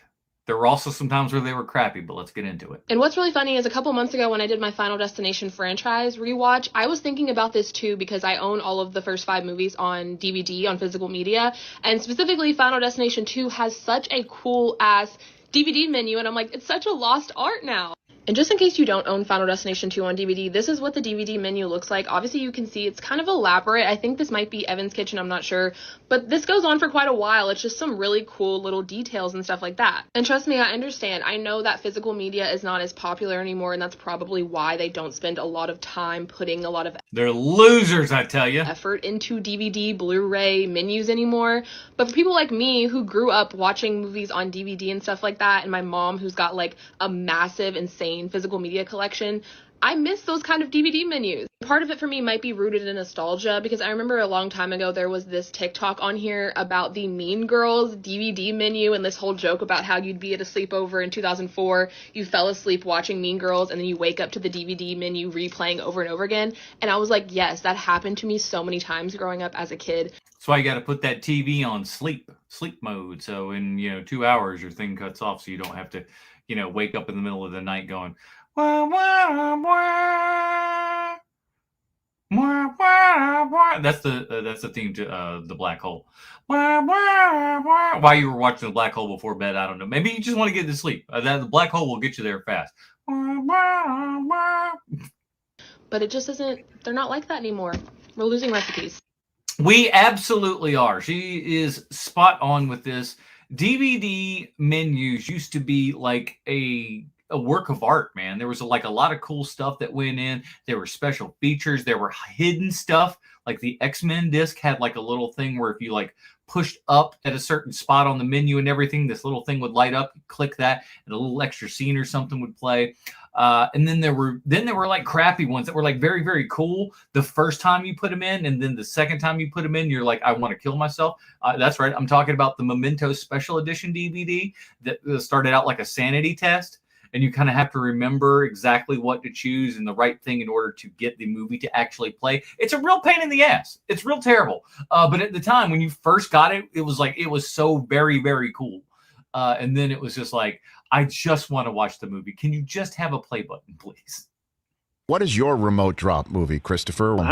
There were also some times where they were crappy, but let's get into it. And what's really funny is a couple months ago when I did my Final Destination franchise rewatch, I was thinking about this too because I own all of the first 5 movies on DVD, on physical media, and specifically Final Destination 2 has such a cool-ass DVD menu, and I'm like, it's such a lost art now. And just in case you don't own Final Destination 2 on DVD, this is what the DVD menu looks like. Obviously, you can see it's kind of elaborate. I think this might be Evan's Kitchen, I'm not sure. But this goes on for quite a while. It's just some really cool little details and stuff like that. And trust me, I understand. I know that physical media is not as popular anymore, and that's probably why they don't spend a lot of time putting a lot of They're losers, I tell you. Effort into DVD, Blu-ray menus anymore. But for people like me who grew up watching movies on DVD and stuff like that, and my mom who's got like a massive, insane physical media collection, I miss those kind of DVD menus. Part of it for me might be rooted in nostalgia because I remember a long time ago there was this TikTok on here about the Mean Girls DVD menu and this whole joke about how you'd be at a sleepover in 2004, you fell asleep watching Mean Girls, and then you wake up to the DVD menu replaying over and over again. And I was like, yes, that happened to me so many times growing up as a kid. That's why you got to put that TV on sleep mode. So in 2 hours your thing cuts off, so you don't have to wake up in the middle of the night going, wah, wah, wah, wah, wah, wah. That's the theme to the Black Hole. Wah, wah, wah. Why you were watching the Black Hole before bed, I don't know. Maybe you just want to get to sleep. The Black Hole will get you there fast. Wah, wah, wah. But it just isn't. They're not like that anymore. We're losing recipes. We absolutely are. She is spot on with this. DVD menus used to be like a work of art, man. There was a lot of cool stuff that went in. There were special features. There were hidden stuff. Like the X-Men disc had like a little thing where if you like pushed up at a certain spot on the menu and everything, this little thing would light up. You click that, and a little extra scene or something would play. And then there were like crappy ones that were like very, very cool the first time you put them in, and then the second time you put them in, you're like, I want to kill myself. That's right. I'm talking about the Memento Special Edition DVD that started out like a sanity test. And you kind of have to remember exactly what to choose and the right thing in order to get the movie to actually play. It's a real pain in the ass. It's real terrible. But at the time when you first got it, it was so very, very cool. And then it was just like, I just want to watch the movie. Can you just have a play button, please? What is your remote drop movie, Christopher?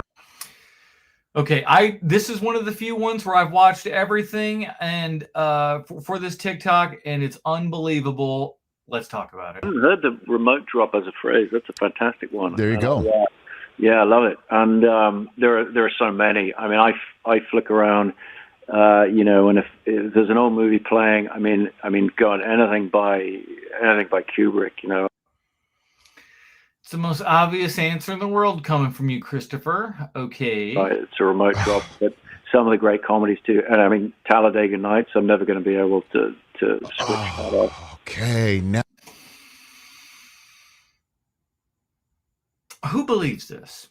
Okay, this is one of the few ones where I've watched everything and for this TikTok, and it's unbelievable. Let's talk about it. I haven't heard the remote drop as a phrase. That's a fantastic one. There you go. Yeah, I love it. And there are so many. I mean, I flick around, and if there's an old movie playing, I mean, God, anything by Kubrick, It's the most obvious answer in the world coming from you, Christopher. Okay. It's a remote drop, but some of the great comedies too. And I mean, Talladega Nights, I'm never going to be able to switch that off. Okay, now. Who believes this?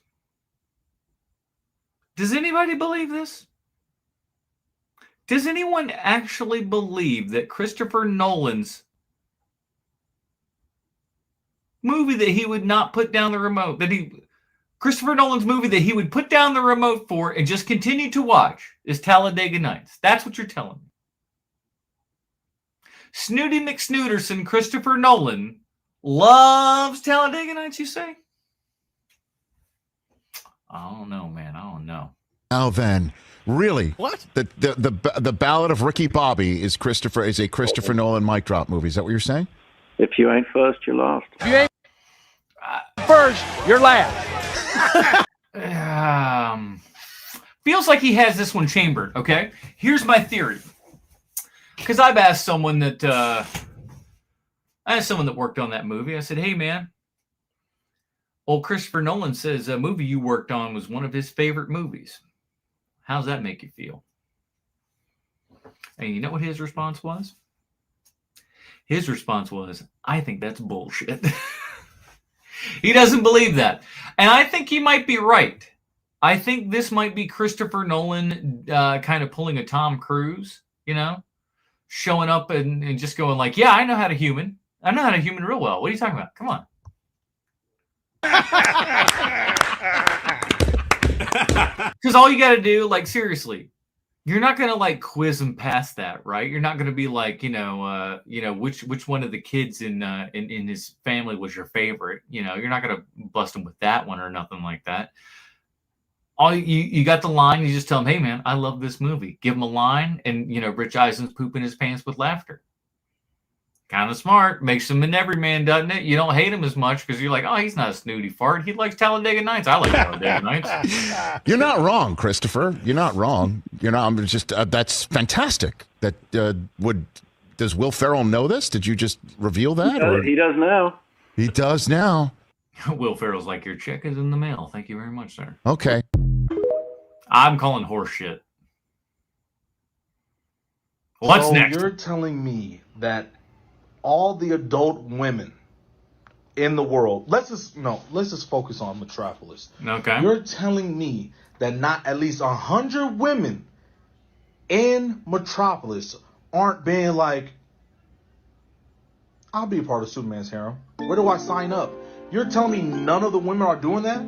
Does anybody believe this? Does anyone actually believe that Christopher Nolan's movie that he would not put down the remote, Christopher Nolan's movie that he would put down the remote for and just continue to watch is Talladega Nights? That's what you're telling me. Snooty McSnooterson, Christopher Nolan, loves Talladega Nights, you say? I don't know, man. I don't know. Now then, really, what the Ballad of Ricky Bobby is a Christopher Nolan mic drop movie? Is that what you're saying? If you ain't first, you're last. If you ain't first, you're last. Feels like he has this one chambered. Okay, here's my theory. Because I've asked someone that worked on that movie. I said, "Hey, man, old Christopher Nolan says a movie you worked on was one of his favorite movies. How's that make you feel?" And you know what his response was? His response was, "I think that's bullshit." He doesn't believe that. And I think he might be right. I think this might be Christopher Nolan kind of pulling a Tom Cruise, showing up and just going like, "Yeah, I know how to human. I know how to human real well. What are you talking about? Come on." Because all you got to do, like, seriously, you're not going to like quiz him past that, right? You're not going to be like, which one of the kids in his family was your favorite? You're not going to bust him with that one or nothing like that. All you got the line. You just tell him, "Hey, man, I love this movie." Give him a line, and Rich Eisen's pooping his pants with laughter. Kind of smart. Makes him an everyman, doesn't it? You don't hate him as much because you're like, "Oh, he's not a snooty fart. He likes Talladega Nights. I like Talladega Nights." You're not wrong, Christopher. You're not wrong. I'm just that's fantastic. That does Will Ferrell know this? Did you just reveal that? He does now. He does now. Will Ferrell's like, "Your check is in the mail. Thank you very much, sir." Okay. I'm calling horse shit. What's next? You're telling me that all the adult women in the world, let's just focus on Metropolis. Okay. You're telling me that not at least 100 women in Metropolis aren't being like, "I'll be a part of Superman's harem. Where do I sign up?" You're telling me none of the women are doing that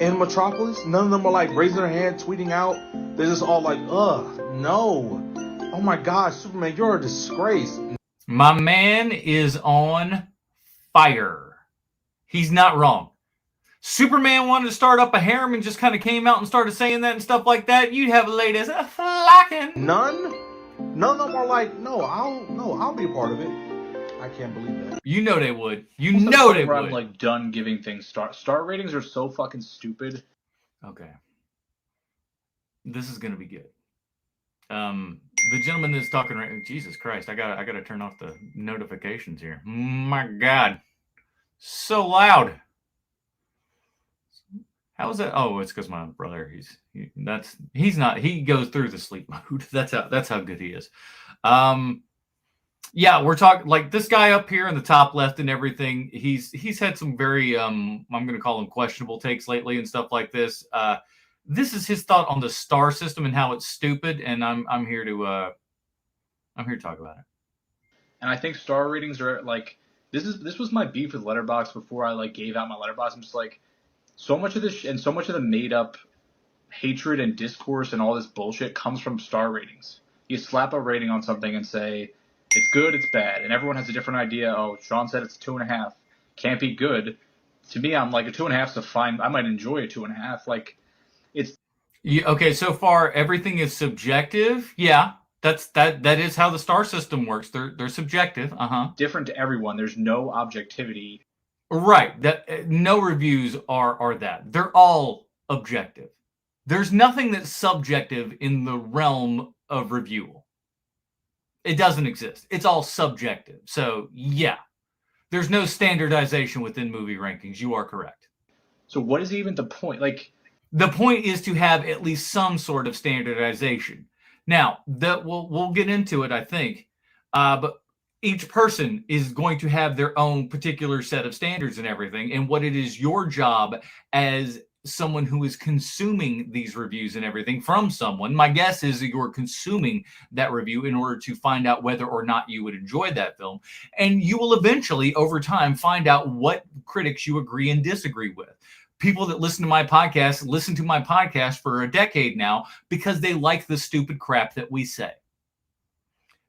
in Metropolis? None of them are like raising their hand, tweeting out. They're just all like, "Ugh, no. Oh my gosh, Superman, you're a disgrace." My man is on fire. He's not wrong. Superman wanted to start up a harem and just kind of came out and started saying that and stuff like that. You'd have ladies flocking. None of them are like, I'll be a part of it. I can't believe that. You know they would. You know they would. I'm like done giving things star ratings are so fucking stupid. Okay. This is gonna be good. The gentleman that's talking right now, Jesus Christ, I gotta turn off the notifications here. My God. So loud. How is that? Oh, it's because my brother, he goes through the sleep mode. That's how good he is. Yeah, we're talking like this guy up here in the top left and everything. He's had some very I'm gonna call them questionable takes lately and stuff like this. This is his thought on the star system and how it's stupid, and I'm here to talk about it. And I think star ratings are like this was my beef with Letterboxd before I like gave out my Letterboxd. I'm just like, so much of this and so much of the made up hatred and discourse and all this bullshit comes from star ratings. You slap a rating on something and say it's good, it's bad, and everyone has a different idea. Oh, Sean said it's 2.5, can't be good. To me, I'm like a 2.5 is fine. I might enjoy a 2.5. Like. Okay, so far everything is subjective. Yeah, that is how the star system works. They're subjective. Different to everyone. There's no objectivity. Right. That no reviews are that. They're all objective. There's nothing that's subjective in the realm of review. It doesn't exist. It's all subjective. So yeah, There's no standardization within movie rankings. You are correct. So what is even the point? Like, the point is to have at least some sort of standardization. Now, we'll get into it, I think, but each person is going to have their own particular set of standards and everything, and what it is your job as someone who is consuming these reviews and everything from someone. My guess is that you're consuming that review in order to find out whether or not you would enjoy that film. And you will eventually, over time, find out what critics you agree and disagree with. People that listen to my podcast for a decade now because they like the stupid crap that we say.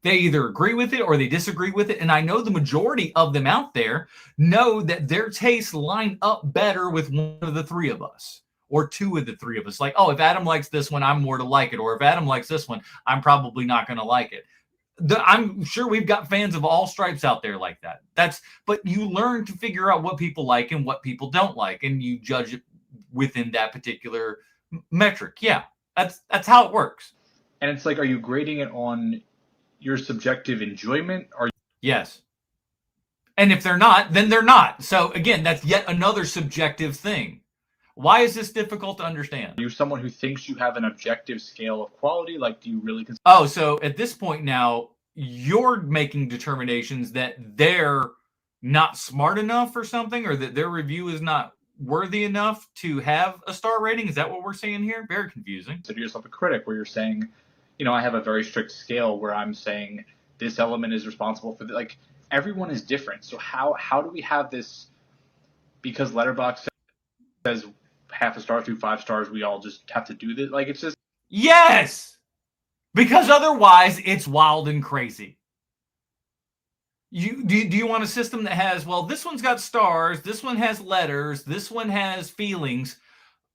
They either agree with it or they disagree with it. And I know the majority of them out there know that their tastes line up better with one of the three of us or two of the three of us. Like, oh, if Adam likes this one, I'm more to like it. Or if Adam likes this one, I'm probably not going to like it. I'm sure we've got fans of all stripes out there like that. But you learn to figure out what people like and what people don't like, and you judge it within that particular metric. Yeah, that's how it works. And it's like, are you grading it on your subjective enjoyment? Yes. And if they're not, then they're not. So again, that's yet another subjective thing. Why is this difficult to understand? Are you someone who thinks you have an objective scale of quality? Like, do you really consider? Oh, so at this point now, you're making determinations that they're not smart enough or something, or that their review is not worthy enough to have a star rating? Is that what we're saying here? Very confusing. Consider yourself a critic where you're saying, you know, I have a very strict scale where I'm saying this element is responsible for like, everyone is different. So how do we have this? Because Letterboxd says half a star through 5 stars, we all just have to do this. Like, it's just. Yes! Because otherwise it's wild and crazy. Do you want a system that has, well, this one's got stars, this one has letters, this one has feelings.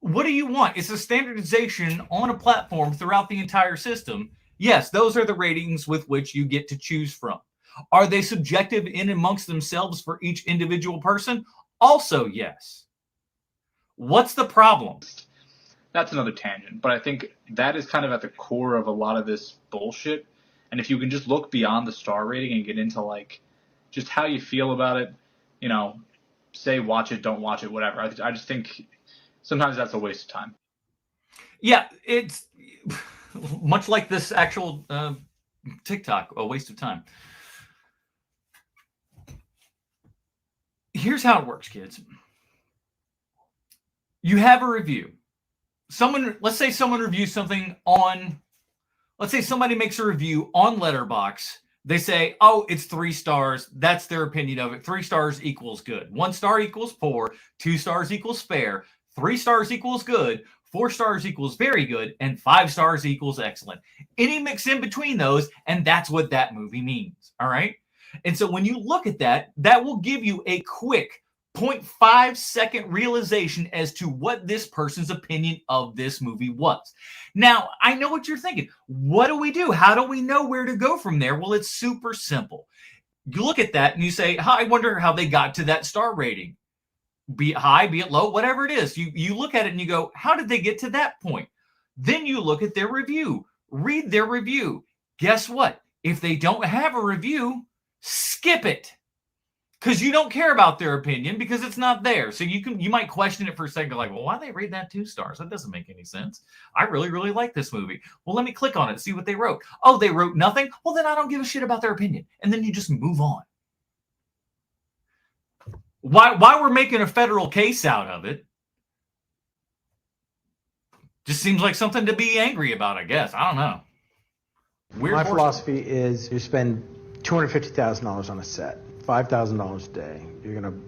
What do you want? It's a standardization on a platform throughout the entire system. Yes, those are the ratings with which you get to choose from. Are they subjective in amongst themselves for each individual person? Also, yes. What's the problem? That's another tangent, but I think that is kind of at the core of a lot of this bullshit. And if you can just look beyond the star rating and get into like just how you feel about it, you know, say watch it, don't watch it, whatever. I just think sometimes that's a waste of time. Yeah, it's much like this actual TikTok, a waste of time. Here's how it works, kids. You have a review. Let's say someone reviews something on, let's say somebody makes a review on Letterboxd. They say, oh, it's 3 stars. That's their opinion of it. 3 stars equals good. 1 star equals poor. 2 stars equals fair. 3 stars equals good. 4 stars equals very good. And 5 stars equals excellent. Any mix in between those, and that's what that movie means. All right? And so when you look at that, that will give you a quick 0.5 second realization as to what this person's opinion of this movie was. Now, I know what you're thinking. What do we do? How do we know where to go from there? Well, it's super simple. You look at that and you say, I wonder how they got to that star rating. Be it high, be it low, whatever it is. You look at it and you go, how did they get to that point? Then you look at their review. Read their review. Guess what? If they don't have a review, skip it. Because you don't care about their opinion because it's not there. So you might question it for a second, like, well, why they rate that 2 stars? That doesn't make any sense. I really, really like this movie. Well, let me click on it, see what they wrote. Oh, they wrote nothing? Well, then I don't give a shit about their opinion. And then you just move on. Why we're making a federal case out of it just seems like something to be angry about, I guess. I don't know. My philosophy is you spend $250,000 on a set. $5,000 a day. You're going to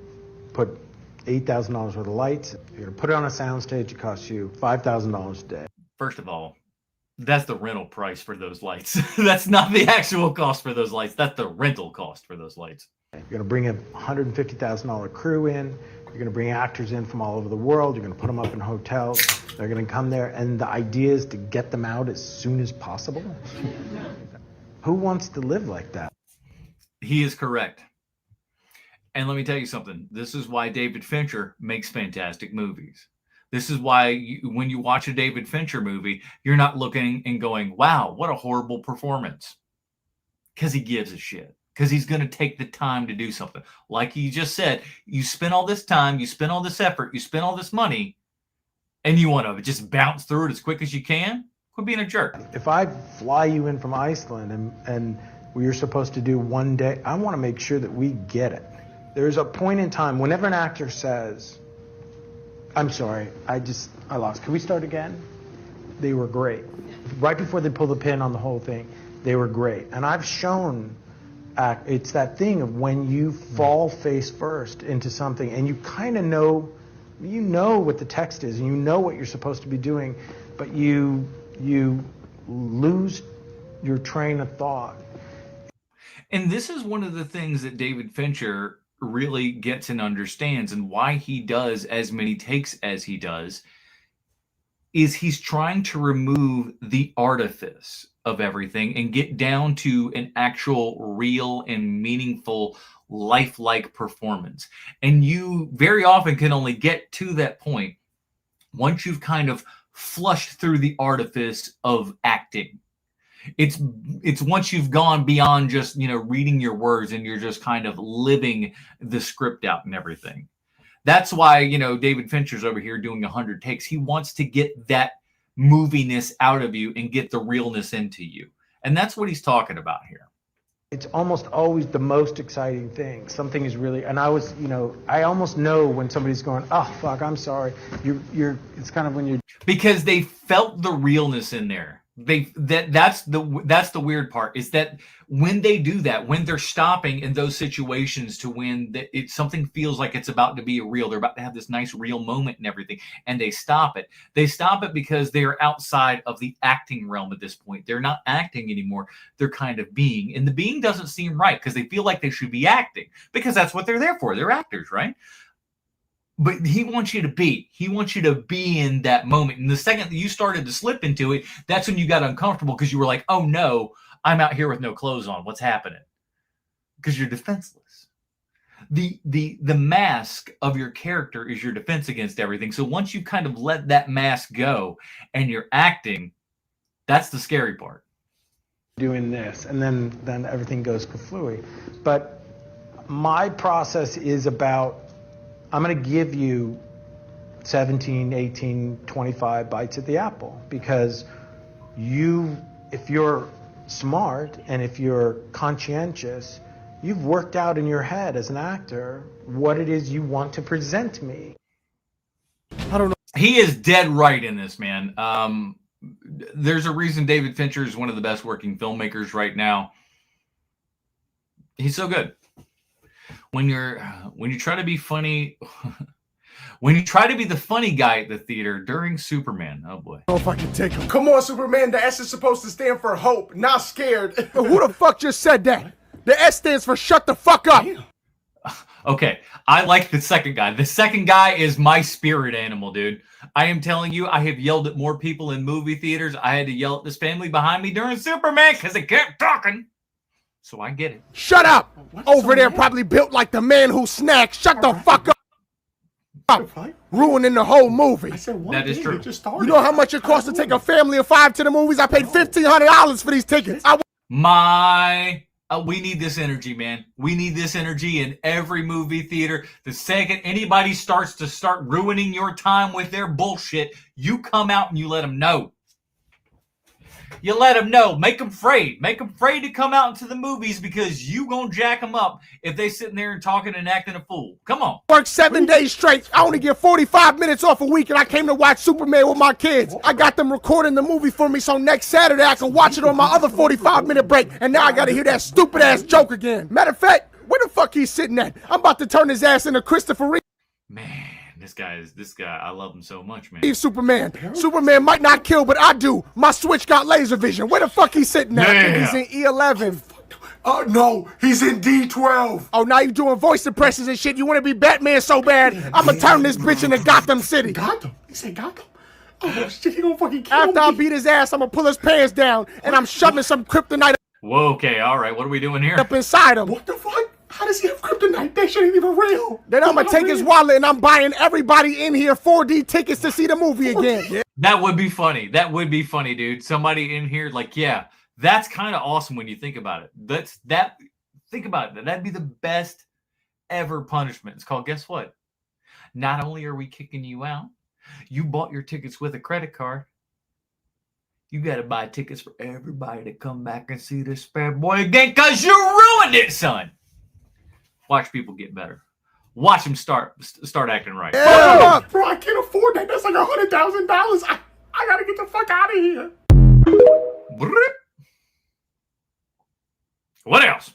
put $8,000 worth of lights. You're going to put it on a soundstage. It costs you $5,000 a day. First of all, that's the rental price for those lights. That's not the actual cost for those lights. That's the rental cost for those lights. You're going to bring a $150,000 crew in. You're going to bring actors in from all over the world. You're going to put them up in hotels. They're going to come there. And the idea is to get them out as soon as possible. Who wants to live like that? He is correct. And let me tell you something. This is why David Fincher makes fantastic movies. This is why when you watch a David Fincher movie, you're not looking and going, wow, what a horrible performance. Because he gives a shit. because he's going to take the time to do something. Like you just said, you spend all this time, you spend all this effort, you spend all this money, and you want to just bounce through it as quick as you can? Quit being a jerk. If I fly you in from Iceland and you're supposed to do one day, I want to make sure that we get it. There's a point in time, whenever an actor says, I'm sorry, I lost. Can we start again? They were great. Right before they pull the pin on the whole thing, they were great. And I've shown, it's that thing of when you fall face first into something and you kind of know, you know what the text is and you know what you're supposed to be doing, but you lose your train of thought. And this is one of the things that David Fincher really gets and understands, and why he does as many takes as he does, is he's trying to remove the artifice of everything and get down to an actual real and meaningful lifelike performance. And you very often can only get to that point once you've kind of flushed through the artifice of acting. It's once you've gone beyond just, reading your words and you're just kind of living the script out and everything. That's why, David Fincher's over here doing 100 takes. He wants to get that moviness out of you and get the realness into you. And that's what he's talking about here. It's almost always the most exciting thing. Something is really, and I almost know when somebody's going, oh, fuck, I'm sorry. It's kind of when you're. Because they felt the realness in there. That's the weird part, is that when they do that, when they're stopping in those situations to when something feels like it's about to be real, they're about to have this nice real moment and everything, and they stop it. They stop it because they're outside of the acting realm at this point. They're not acting anymore. They're kind of being, and the being doesn't seem right because they feel like they should be acting because that's what they're there for. They're actors, right? But he wants you to be. He wants you to be in that moment. And the second that you started to slip into it, that's when you got uncomfortable because you were like, oh no, I'm out here with no clothes on. What's happening? Because you're defenseless. The mask of your character is your defense against everything. So once you kind of let that mask go and you're acting, that's the scary part. Doing this, and then everything goes kaflooey. But my process is about, I'm going to give you 17, 18, 25 bites at the apple because if you're smart and if you're conscientious, you've worked out in your head as an actor what it is you want to present to me. I don't know. He is dead right in this, man. There's a reason David Fincher is one of the best working filmmakers right now. He's so good. When you try to be funny, when you try to be the funny guy at the theater during Superman, oh boy. I don't know if I can take him. Come on, Superman. The S is supposed to stand for hope, not scared. Who the fuck just said that? The S stands for shut the fuck up. Okay, I like the second guy. The second guy is my spirit animal, dude. I am telling you, I have yelled at more people in movie theaters. I had to yell at this family behind me during Superman because they kept talking. So I get it. Shut up! Over there probably built like the man who snacks. Shut the fuck up! Ruining the whole movie. That is true. You know how much it costs to take a family of 5 to the movies? I paid $1,500 for these tickets. We need this energy, man. We need this energy in every movie theater. The second anybody starts ruining your time with their bullshit, you come out and you let them know. You let them know. Make them afraid. Make them afraid to come out into the movies because you gonna jack them up if they sitting there and talking and acting a fool. Come on. Work 7 days straight. I only get 45 minutes off a week, and I came to watch Superman with my kids. I got them recording the movie for me, so next Saturday I can watch it on my other 45-minute break. And now I gotta hear that stupid-ass joke again. Matter of fact, where the fuck he's sitting at? I'm about to turn his ass into Christopher Reeve. Man. This guy, I love him so much, man. Superman. Superman might not kill, but I do. My switch got laser vision. Where the fuck he sitting at? Yeah. He's in E11. Oh, no. He's in D12. Oh, now you doing voice impressions and shit. You want to be Batman so bad? I'm going to turn this bitch into Gotham City. Gotham? He said Gotham? Oh, shit, he gonna fucking kill me. After I beat his ass, I'm going to pull his pants down, and I'm shoving some kryptonite. Whoa, okay, all right. What are we doing here? Up inside him. What the fuck? How does he have kryptonite? That shit ain't even real. Then I'm gonna take his wallet and I'm buying everybody in here 4D tickets to see the movie again. Yeah. That would be funny. That would be funny, dude. Somebody in here, like, yeah, that's kind of awesome when you think about it. Think about it. That'd be the best ever punishment. It's called, guess what? Not only are we kicking you out, you bought your tickets with a credit card. You got to buy tickets for everybody to come back and see this bad boy again because you ruined it, son. Watch people get better. Watch them start acting right. Yeah. Bro, I can't afford that. That's like $100,000. I got to get the fuck out of here. What else?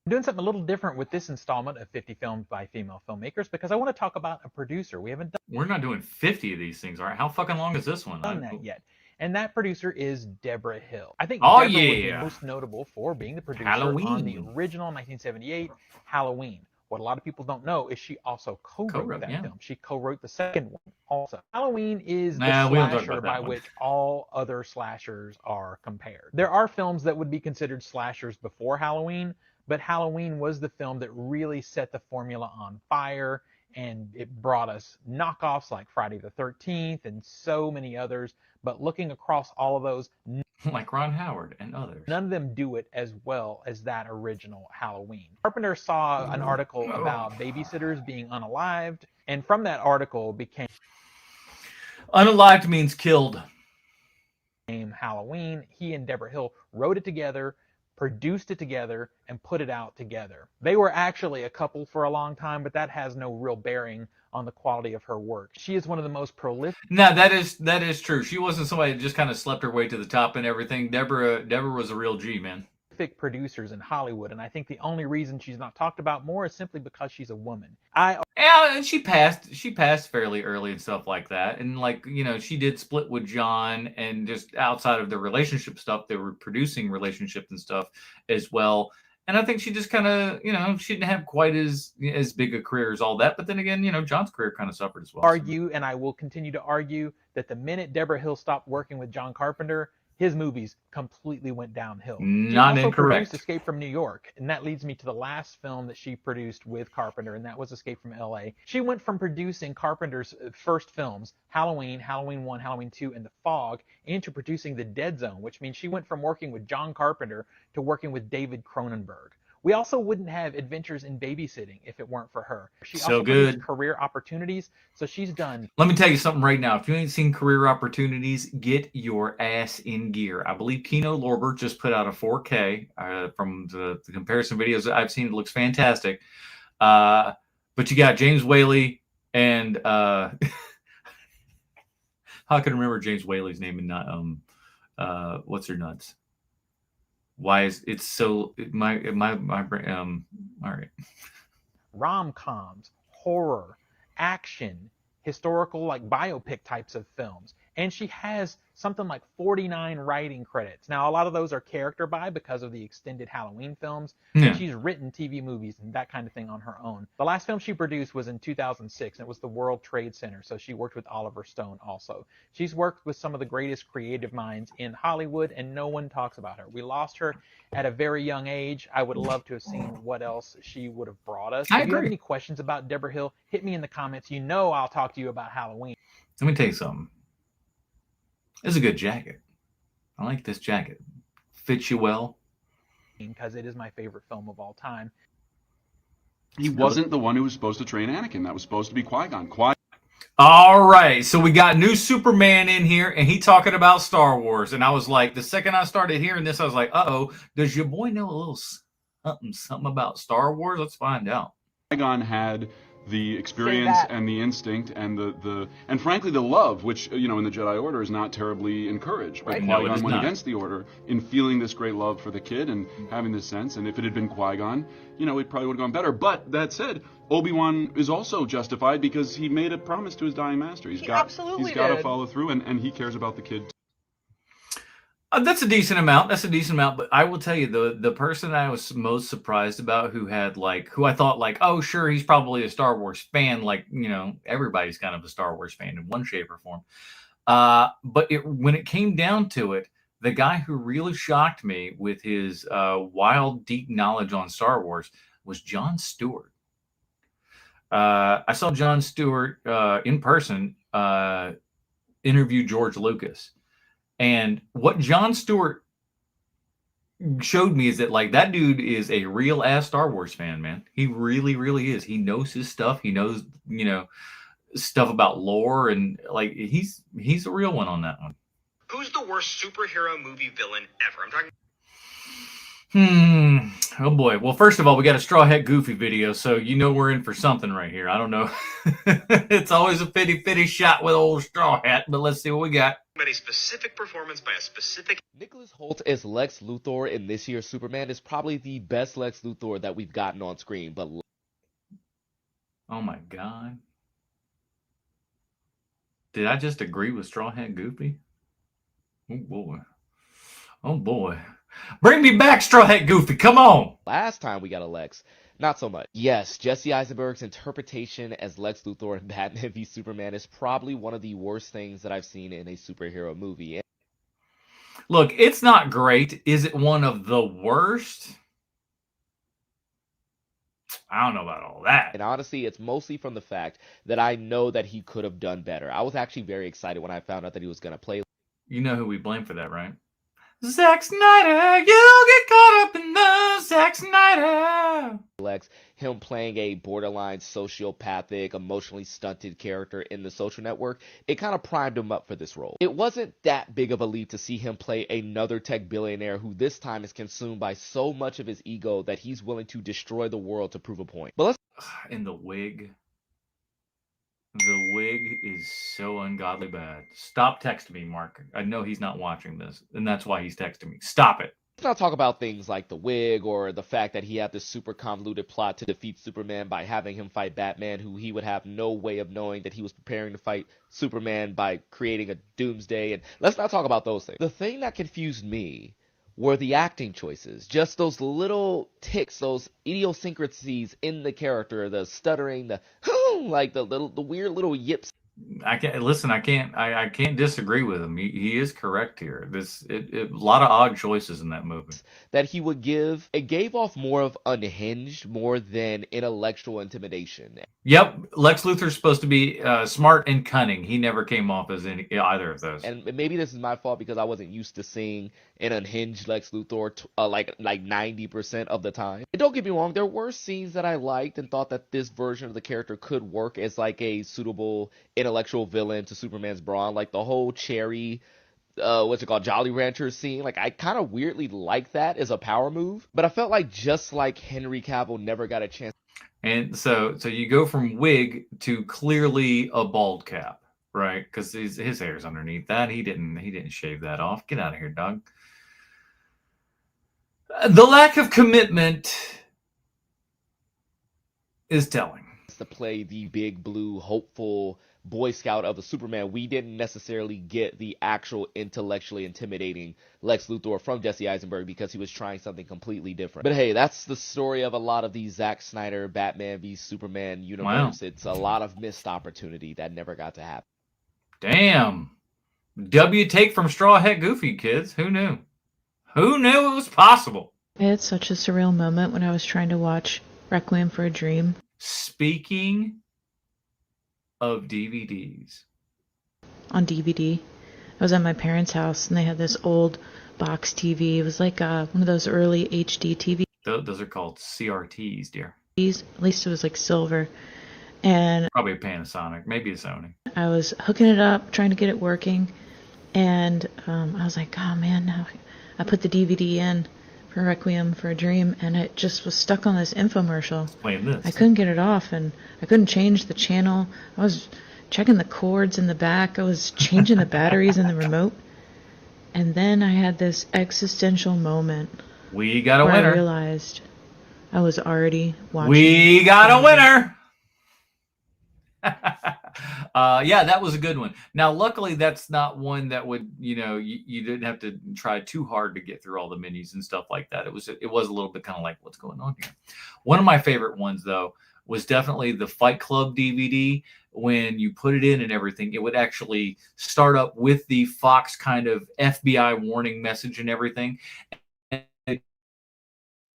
I'm doing something a little different with this installment of 50 Films by Female Filmmakers because I want to talk about a producer. We haven't done We're not doing 50 of these things, all right? How fucking long is this one? that yet. And that producer is Deborah Hill. I think Oh, Deborah would be yeah. most notable for being the producer Halloween. on the original 1978 Halloween. What a lot of people don't know is she also co-wrote that film. She co-wrote the second one also. Halloween is the we don't talk slasher about by that one. which all other slashers are compared. There are films that would be considered slashers before Halloween, but Halloween was the film that really set the formula on fire, and it brought us knockoffs like Friday the 13th and so many others. But looking across all of those, like Ron Howard and others, none of them do it as well as that original Halloween. Carpenter saw an article about babysitters being unalived, and from that article became unalived means killed. Halloween. He and Deborah Hill wrote it together, produced it together, and put it out together. They were actually a couple for a long time, but that has no real bearing on the quality of her work. She is one of the most prolific. No, that is true. She wasn't somebody that just kind of slept her way to the top and everything. Deborah was a real G, man. Producers in Hollywood, and I think the only reason she's not talked about more is simply because she's a woman. And she passed fairly early and stuff like that. And like, you know, she did split with John, and just outside of the relationship stuff, they were producing relationships and stuff as well. And I think she just kind of, you know, she didn't have quite as big a career as all that. But then again, you know, John's career kind of suffered as well. Argue, and I will continue to argue, that the minute Deborah Hill stopped working with John Carpenter, his movies completely went downhill. Not she also incorrect. produced Escape from New York, and that leads me to the last film that she produced with Carpenter, and that was Escape from L.A. She went from producing Carpenter's first films, Halloween, Halloween 1, Halloween 2, and The Fog, into producing The Dead Zone, which means she went from working with John Carpenter to working with David Cronenberg. We also wouldn't have Adventures in Babysitting if it weren't for her. She So also good. produced Career Opportunities, so she's done. Let me tell you something right now. If you ain't seen Career Opportunities, get your ass in gear. I believe Kino Lorber just put out a 4K from the comparison videos that I've seen. It looks fantastic. But you got James Whaley and how I can remember James Whaley's name and not what's her nuts? Why is it so my brain all right. Rom-coms, horror, action, historical, like biopic types of films. And she has something like 49 writing credits. Now, a lot of those are character by because of the extended Halloween films. Yeah. And she's written TV movies and that kind of thing on her own. The last film she produced was in 2006, and it was the World Trade Center. So she worked with Oliver Stone also. She's worked with some of the greatest creative minds in Hollywood, and no one talks about her. We lost her at a very young age. I would love to have seen what else she would have brought us. If you have any questions about Deborah Hill, hit me in the comments. You know I'll talk to you about Halloween. Let me tell you something. This is a good jacket. I like this jacket. Fits you well. Because it is my favorite film of all time. He wasn't the one who was supposed to train Anakin. That was supposed to be Qui-Gon. All right, so we got new Superman in here, and he talking about Star Wars. And I was like, the second I started hearing this, I was like, uh-oh, does your boy know a little something about Star Wars? Let's find out. Qui-Gon had the experience and the instinct and and frankly the love, which in the Jedi Order is not terribly encouraged. But Qui-Gon went against the Order in feeling this great love for the kid and having this sense. And if it had been Qui-Gon, it probably would have gone better. But that said, Obi-Wan is also justified because he made a promise to his dying master. He's got to follow through, and he cares about the kid. That's a decent amount. But I will tell you, the person I was most surprised about who I thought oh, sure, he's probably a Star Wars fan. Everybody's kind of a Star Wars fan in one shape or form. But when it came down to it, the guy who really shocked me with his wild, deep knowledge on Star Wars was Jon Stewart. I saw Jon Stewart in person interview George Lucas. And what Jon Stewart showed me is that like that dude is a real ass Star Wars fan, man. He really, really is. He knows his stuff. He knows, stuff about lore, and like he's a real one on that one. Who's the worst superhero movie villain ever? I'm talking. Oh boy. Well, first of all, we got a Straw Hat Goofy video, so we're in for something right here. I don't know. It's always a pity shot with old Straw Hat, but let's see what we got. A specific performance by a specific. Nicholas Hoult as Lex Luthor in this year's Superman is probably the best Lex Luthor that we've gotten on screen. But oh my God, did I just agree with Straw Hat Goofy? Oh boy. Oh boy. Bring me back, Straw Hat Goofy. Come on. Last time we got a Lex, not so much. Yes, Jesse Eisenberg's interpretation as Lex Luthor in Batman v Superman is probably one of the worst things that I've seen in a superhero movie. Look, it's not great. Is it one of the worst? I don't know about all that. And honestly, it's mostly from the fact that I know that he could have done better. I was actually very excited when I found out that he was going to play. You know who we blame for that, right? Zack Snyder, you get caught up in the Zack Snyder. Lex, him playing a borderline sociopathic, emotionally stunted character in The Social Network, it kind of primed him up for this role. It wasn't that big of a leap to see him play another tech billionaire who this time is consumed by so much of his ego that he's willing to destroy the world to prove a point. But let's. In the wig. The wig is so ungodly bad. Stop texting me, Mark. I know he's not watching this, and that's why he's texting me. Stop it. Let's not talk about things like the wig or the fact that he had this super convoluted plot to defeat Superman by having him fight Batman, who he would have no way of knowing that he was preparing to fight Superman by creating a doomsday. And let's not talk about those things. The thing that confused me were the acting choices. Just those little ticks, those idiosyncrasies in the character, the stuttering, the like the weird little yips. I can't disagree with him. He is correct here. A lot of odd choices in that movie. That he would give, it gave off more of unhinged, more than intellectual intimidation. Yep, Lex Luthor's supposed to be smart and cunning. He never came off as either of those. And maybe this is my fault because I wasn't used to seeing an unhinged Lex Luthor like 90% of the time. And don't get me wrong, there were scenes that I liked and thought that this version of the character could work as like a suitable intellectual villain to Superman's brawn, like the whole Cherry Jolly Rancher scene. Like I kind of weirdly like that as a power move, but I felt like just like Henry Cavill never got a chance. And so you go from wig to clearly a bald cap, right? Because his hair's underneath that. He didn't shave that off. Get out of here, dog. The lack of commitment is telling. To play the big blue hopeful Boy Scout of the Superman, we didn't necessarily get the actual intellectually intimidating Lex Luthor from Jesse Eisenberg because he was trying something completely different. But hey, that's the story of a lot of the Zack Snyder Batman v Superman universe. Wow. It's a lot of missed opportunity that never got to happen. Damn. W take from Straw Hat Goofy, kids. Who knew? Who knew it was possible? I had such a surreal moment when I was trying to watch Requiem for a Dream. Speaking of DVDs. On DVD. I was at my parents' house and they had this old box TV. It was like one of those early HD TVs. Those are called CRTs, dear. At least it was like silver. And probably a Panasonic, maybe a Sony. I was hooking it up, trying to get it working. And I was like, oh man, now I put the DVD in for Requiem for a Dream, and it just was stuck on this infomercial. Playing this. I couldn't get it off, and I couldn't change the channel. I was checking the cords in the back. I was changing the batteries in the remote. And then I had this existential moment. We got a winner. I realized I was already watching. We got a winner. Yeah, that was a good one. Now, luckily, that's not one that would, you didn't have to try too hard to get through all the menus and stuff like that. It was a little bit kind of like, what's going on here? One of my favorite ones, though, was definitely the Fight Club DVD. When you put it in and everything, it would actually start up with the Fox kind of FBI warning message and everything. And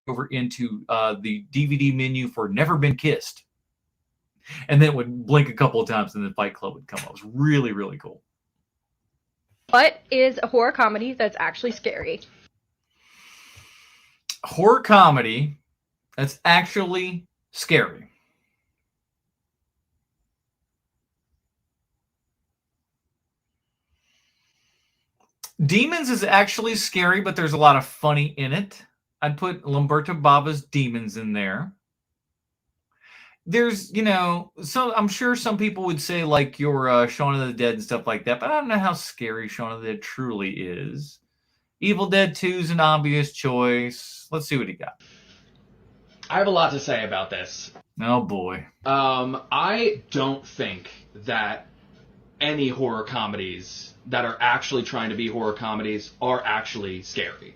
over into the DVD menu for Never Been Kissed. And then it would blink a couple of times and then Fight Club would come up. It was really, really cool. What is a horror comedy that's actually scary? horror comedy that's actually scary. Demons is actually scary, but there's a lot of funny in it. I'd put Lamberto Bava's Demons in there. There's, so I'm sure some people would say like your Shaun of the Dead and stuff like that, but I don't know how scary Shaun of the Dead truly is. Evil Dead 2 is an obvious choice. Let's see what he got. I have a lot to say about this. Oh boy. I don't think that any horror comedies that are actually trying to be horror comedies are actually scary.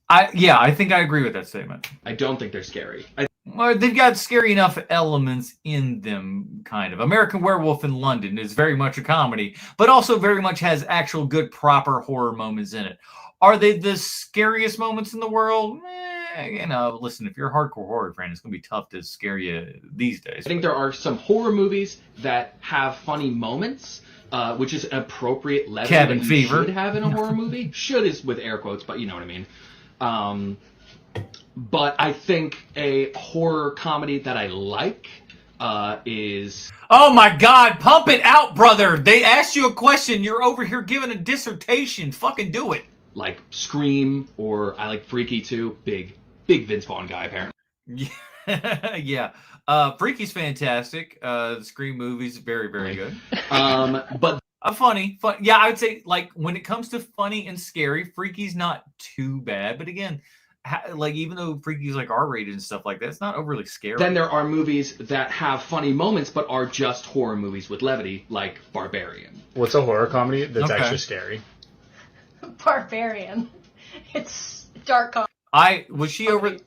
I think I agree with that statement. I don't think they're scary. Well, they've got scary enough elements in them, kind of. American Werewolf in London is very much a comedy, but also very much has actual good, proper horror moments in it. Are they the scariest moments in the world? Listen, if you're a hardcore horror fan, it's going to be tough to scare you these days. I think there are some horror movies that have funny moments, which is an appropriate level that you should have in a horror movie. Should is with air quotes, but you know what I mean. But I think a horror comedy that I like is... Oh my God, pump it out, brother. They asked you a question. You're over here giving a dissertation. Fucking do it. Like Scream, or I like Freaky too. Big Vince Vaughn guy, apparently. Yeah. Freaky's fantastic. The Scream movies, very, very good. But funny. Yeah, I would say, like, when it comes to funny and scary, Freaky's not too bad. But again, like, even though Freaky's like R-rated and stuff like that, it's not overly scary. Then there are movies that have funny moments but are just horror movies with levity, like Barbarian. What's a horror comedy that's actually scary? Barbarian. It's dark comedy. Was she over?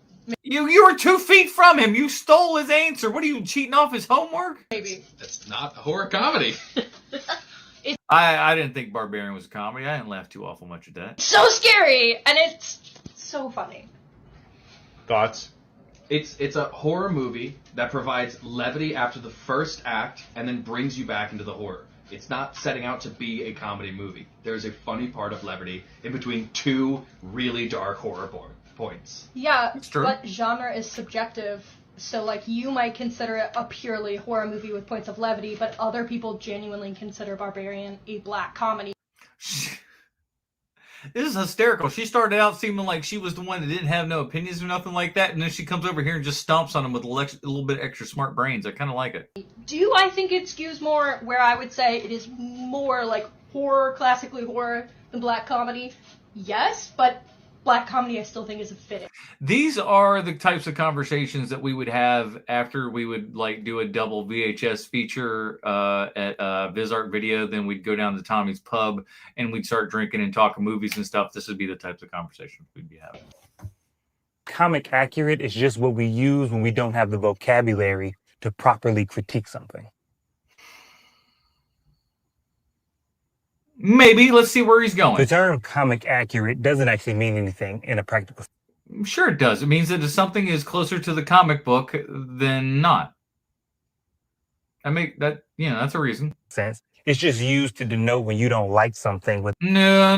You were 2 feet from him. You stole his answer. What are you, cheating off his homework? Maybe. That's not a horror comedy. I didn't think Barbarian was a comedy. I didn't laugh too awful much at that. So scary, and it's so funny. Thoughts? It's a horror movie that provides levity after the first act and then brings you back into the horror. It's not setting out to be a comedy movie. There's a funny part of levity in between two really dark horror points. Yeah, but genre is subjective. So, like, you might consider it a purely horror movie with points of levity, but other people genuinely consider Barbarian a black comedy. This is hysterical. She started out seeming like she was the one that didn't have no opinions or nothing like that, and then she comes over here and just stomps on them with a little bit extra smart brains. I kind of like it. Do I think it skews more where I would say it is more like horror, classically horror, than black comedy? Yes, but black comedy I still think is fitting. These are the types of conversations that we would have after we would like do a double VHS feature at VisArt Video. Then we'd go down to Tommy's Pub and we'd start drinking and talking movies and stuff. This would be the types of conversations we'd be having. Comic accurate is just what we use when we don't have the vocabulary to properly critique something. Maybe. Let's see where he's going. The term comic accurate doesn't actually mean anything in a practical sense. Sure it does. It means that if something is closer to the comic book than not. I make that, that's a reason. Sense. It's just used to denote when you don't like something with No.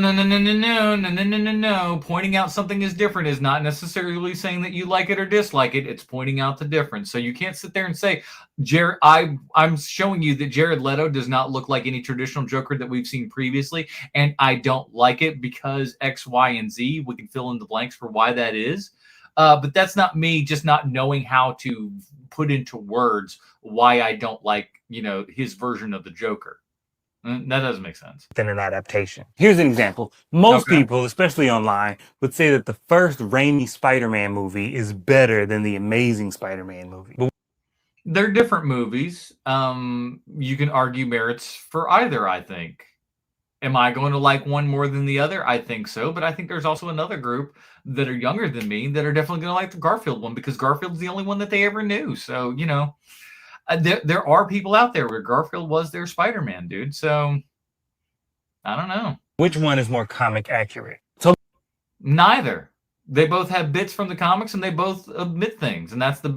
Pointing out something is different is not necessarily saying that you like it or dislike it. It's pointing out the difference. So you can't sit there and say, Jared, I'm showing you that Jared Leto does not look like any traditional Joker that we've seen previously, and I don't like it because X, Y, and Z. We can fill in the blanks for why that is. But that's not me just not knowing how to put into words why I don't like, his version of the Joker. That doesn't make sense. Than an adaptation. Here's an example. Most people, especially online, would say that the first Raimi Spider-Man movie is better than the Amazing Spider-Man movie. But they're different movies. You can argue merits for either, I think. Am I going to like one more than the other? I think so, but I think there's also another group that are younger than me that are definitely going to like the Garfield one because Garfield's the only one that they ever knew. So, there are people out there where Garfield was their Spider-Man, dude. So, I don't know. Which one is more comic accurate? So neither. They both have bits from the comics, and they both omit things, and that's the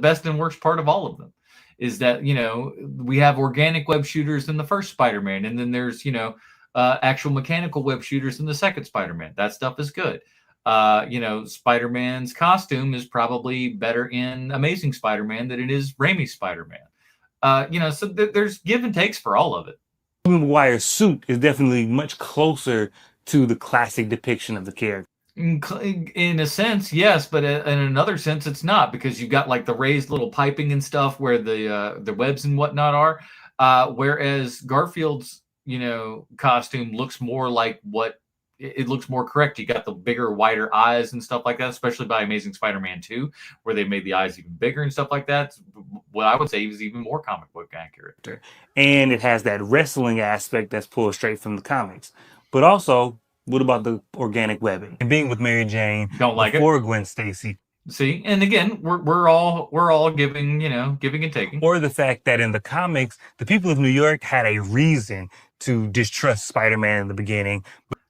best and worst part of all of them. Is that we have organic web shooters in the first Spider-Man, and then there's actual mechanical web shooters in the second Spider-Man. That stuff is good. Spider-Man's costume is probably better in Amazing Spider-Man than it is Raimi's Spider-Man. So there's give and takes for all of it. Tobey Maguire's suit is definitely much closer to the classic depiction of the character. In a sense, yes, but in another sense, it's not, because you've got like the raised little piping and stuff where the webs and whatnot are, whereas Garfield's costume looks more like what it looks more correct. You got the bigger, wider eyes and stuff like that, especially by Amazing Spider-Man 2, where they made the eyes even bigger and stuff like that. Well, I would say he was even more comic book accurate. And it has that wrestling aspect that's pulled straight from the comics. But also, what about the organic webbing and being with Mary Jane before Gwen Stacy? See, and again, we're all giving and taking. Or the fact that in the comics, the people of New York had a reason to distrust Spider-Man in the beginning.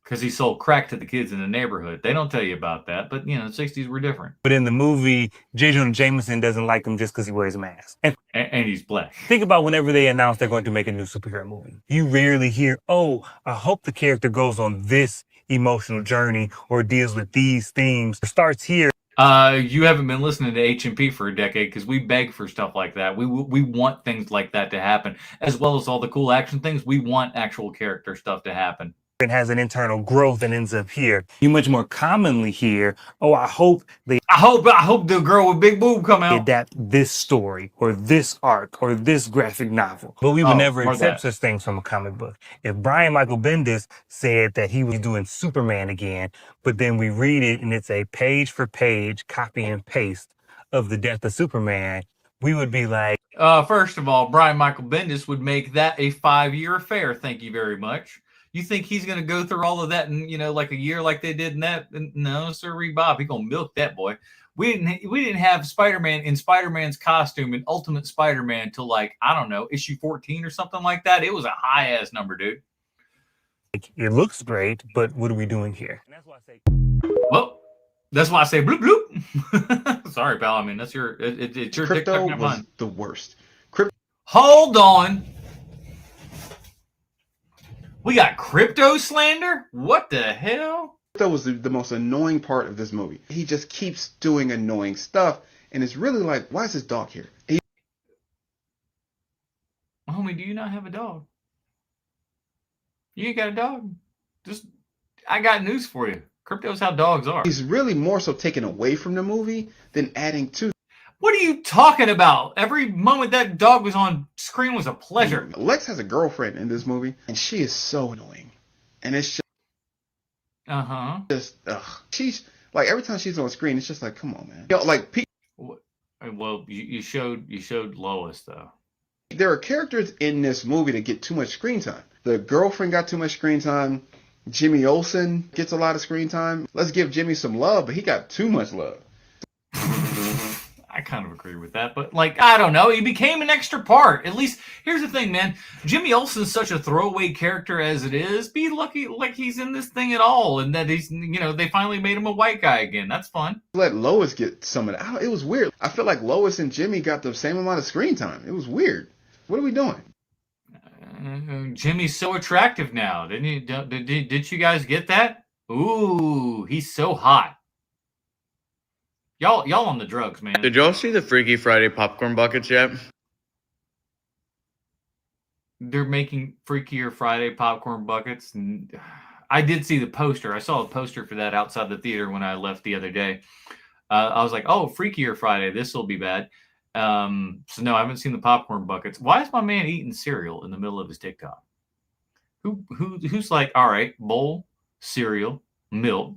Because he sold crack to the kids in the neighborhood. They don't tell you about that, but the 60s were different. But in the movie, J. Jonah Jameson doesn't like him just because he wears a mask. And he's black. Think about whenever they announce they're going to make a new superhero movie. You rarely hear, oh, I hope the character goes on this emotional journey or deals with these themes. It starts here. You haven't been listening to HMP for a decade, because we beg for stuff like that. We want things like that to happen, as well as all the cool action things. We want actual character stuff to happen. And has an internal growth and ends up here. You much more commonly hear, oh, I hope the girl with big boob come out. Adapt this story or this arc or this graphic novel. But we would never accept such things from a comic book. If Brian Michael Bendis said that he was doing Superman again, but then we read it and it's a page for page copy and paste of the death of Superman, we would be like, first of all, Brian Michael Bendis would make that a 5-year affair. Thank you very much. You think he's going to go through all of that in, like a year like they did in that? No, sir, Bob. He's going to milk that boy. We didn't have Spider-Man in Spider-Man's costume in Ultimate Spider-Man till issue 14 or something like that. It was a high-ass number, dude. It looks great, but what are we doing here? And that's why I say, well, that's why I say bloop bloop. Sorry, pal. I mean, it's your Crypto TikTok, not was mine. the worst. Hold on. We got crypto slander? What the hell? Crypto was the most annoying part of this movie. He just keeps doing annoying stuff, and it's really like, why is this dog here? Homie, do you not have a dog? You ain't got a dog? I got news for you. Crypto's how dogs are. He's really more so taken away from the movie than adding to. What are you talking about? Every moment that dog was on screen was a pleasure. Lex has a girlfriend in this movie, and she is so annoying. And it's just, she's like, every time she's on screen, it's just like, come on, man. Well, you showed Lois, though. There are characters in this movie that get too much screen time. The girlfriend got too much screen time. Jimmy Olsen gets a lot of screen time. Let's give Jimmy some love, but he got too much love. I kind of agree with that, but I don't know. He became an extra part. At least, here's the thing, man. Jimmy Olsen's such a throwaway character as it is. Be lucky he's in this thing at all, and that he's, they finally made him a white guy again. That's fun. Let Lois get some of that. It was weird. I feel like Lois and Jimmy got the same amount of screen time. It was weird. What are we doing? Jimmy's so attractive now. Did you guys get that? Ooh, he's so hot. Y'all on the drugs, man. Did y'all see the Freaky Friday popcorn buckets yet? They're making Freakier Friday popcorn buckets. I did see the poster. I saw a poster for that outside the theater when I left the other day. I was like, oh, Freakier Friday. This will be bad. So no, I haven't seen the popcorn buckets. Why is my man eating cereal in the middle of his TikTok? Who's like, all right, bowl, cereal, milk.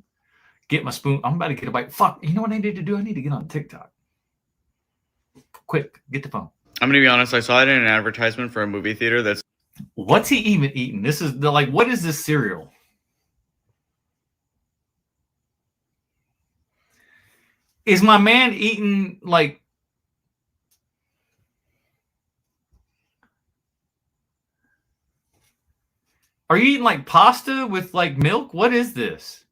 Get my spoon. I'm about to get a bite. Fuck. You know what I need to do? I need to get on TikTok. Quick, get the phone. I'm going to be honest. I saw it in an advertisement for a movie theater that's... What's he even eating? This is what is this cereal? Is my man eating are you eating pasta with milk? What is this?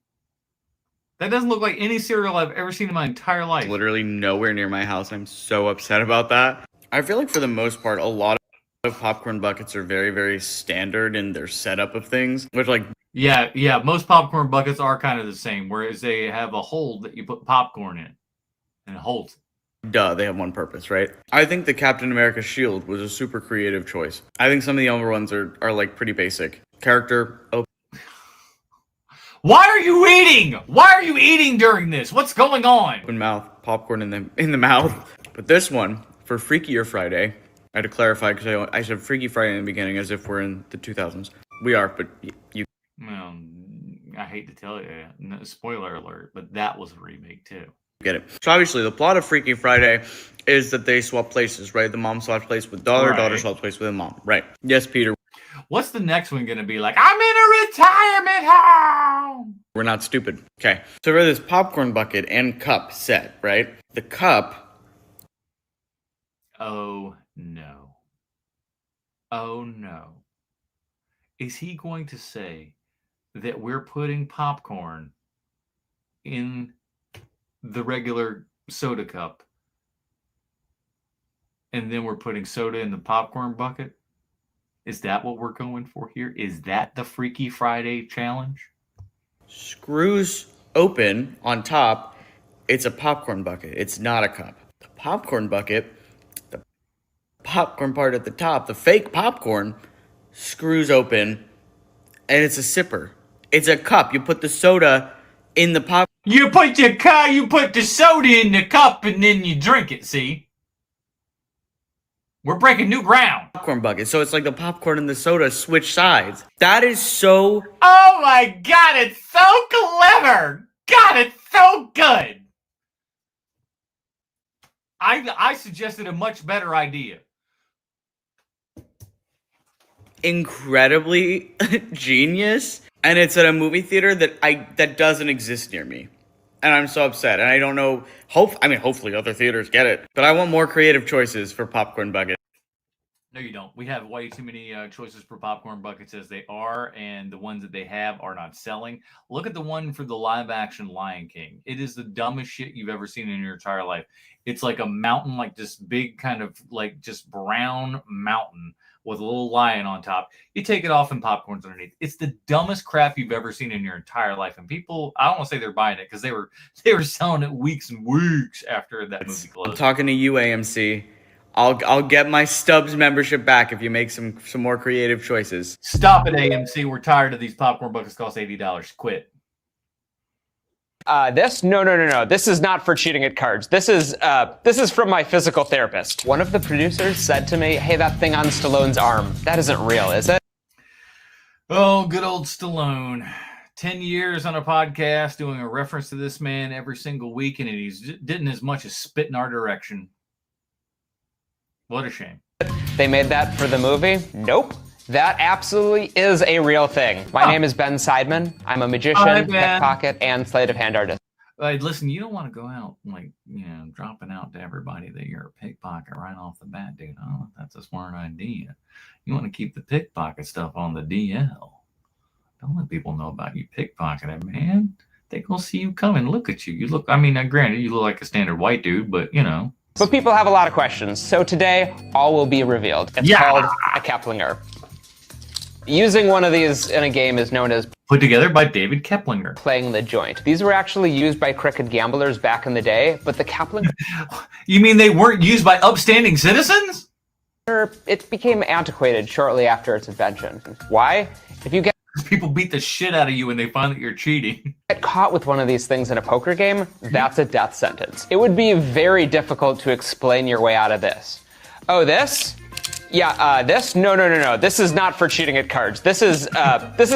That doesn't look like any cereal I've ever seen in my entire life. Literally nowhere near my house. I'm so upset about that. I feel like for the most part, a lot Popcorn buckets are very, very standard in their setup of things, which like yeah, most popcorn buckets are kind of the same, whereas they have a hold that you put popcorn in, and it holds. Duh, they have one purpose, right? I think the Captain America shield was a super creative choice. I think some of the other ones are like pretty basic. Character, Why are you eating? Why are you eating during this? What's going on? open mouth, popcorn in the mouth. But this one, for Freakier Friday, I had to clarify because I said Freaky Friday in the beginning as if we're in the 2000s. We are, but you... Well, I hate to tell you, no, spoiler alert, but that was a remake too. Get it. So obviously the plot of Freaky Friday is that they swap places, right? The mom swaps place with daughter, daughter swaps place with the mom. Right. Yes, Peter. What's the next one going to be like? I'm in a retirement home. We're not stupid. Okay. So for this popcorn bucket and cup set, right? The cup. Oh, no. Oh, no. Is he going to say that we're putting popcorn in the regular soda cup and then we're putting soda in the popcorn bucket? Is that what we're going for here? Is that the Freaky Friday challenge? Screws open on top. It's a popcorn bucket. It's not a cup. The popcorn bucket, the popcorn part at the top, the fake popcorn, screws open, and it's a sipper. It's a cup. You put the soda in the pop. You put the soda in the cup and then you drink it, see? We're breaking new ground. Popcorn bucket. So it's like the popcorn and the soda switch sides. That is so... Oh my God, it's so clever. God, it's so good. I suggested a much better idea. Incredibly genius. And it's at a movie theater that doesn't exist near me. And I'm so upset. And I don't know. Hopefully other theaters get it. But I want more creative choices for popcorn bucket. No, you don't. We have way too many choices for popcorn buckets as they are, and the ones that they have are not selling. Look at the one for the live-action Lion King. It is the dumbest shit you've ever seen in your entire life. It's like a mountain, like this big kind of like just brown mountain with a little lion on top. You take it off and popcorn's underneath. It's the dumbest crap you've ever seen in your entire life. And people, I don't want to say they're buying it because they were selling it weeks and weeks after that movie closed. I'm talking to you, AMC. I'll get my Stubbs membership back if you make some more creative choices. Stop it, AMC. We're tired of these popcorn buckets cost $80. Quit. No. This is not for cheating at cards. This is from my physical therapist. One of the producers said to me, "Hey, that thing on Stallone's arm, that isn't real, is it?" Oh, good old Stallone. 10 years on a podcast doing a reference to this man every single week, and he didn't as much as spit in our direction. What a shame. They made that for the movie? Nope. That absolutely is a real thing. My name is Ben Seidman. I'm a magician, pickpocket, and sleight of hand artist. Listen, you don't want to go out like, dropping out to everybody that you're a pickpocket right off the bat, dude. I don't know if that's a smart idea. You want to keep the pickpocket stuff on the DL. Don't let people know about you pickpocketing, man. They gonna see you coming. Look at you. You look, granted, you look like a standard white dude, but But people have a lot of questions, so today all will be revealed. It's called a Keplinger. Using one of these in a game is known as put together by David Keplinger. Playing the joint. These were actually used by crooked gamblers back in the day, but the Keplinger... You mean they weren't used by upstanding citizens? It became antiquated shortly after its invention. Why? If you get... People beat the shit out of you when they find that you're cheating. Get caught with one of these things in a poker game, that's a death sentence. It would be very difficult to explain your way out of this. Oh, this? Yeah, this? No. This is not for cheating at cards. This is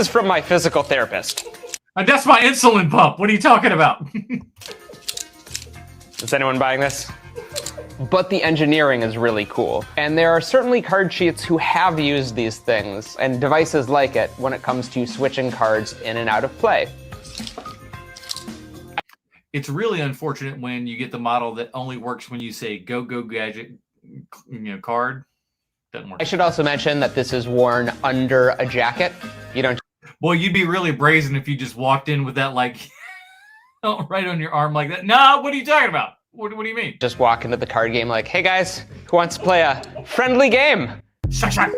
from my physical therapist. That's my insulin pump. What are you talking about? Is anyone buying this? But the engineering is really cool. And there are certainly card cheats who have used these things and devices like it when it comes to switching cards in and out of play. It's really unfortunate when you get the model that only works when you say go gadget card. Doesn't work. I should also mention that this is worn under a jacket. You don't... Boy, you'd be really brazen if you just walked in with that like right on your arm like that. No, what are you talking about? What do you mean? Just walk into the card game like, hey guys, who wants to play a friendly game? Shut.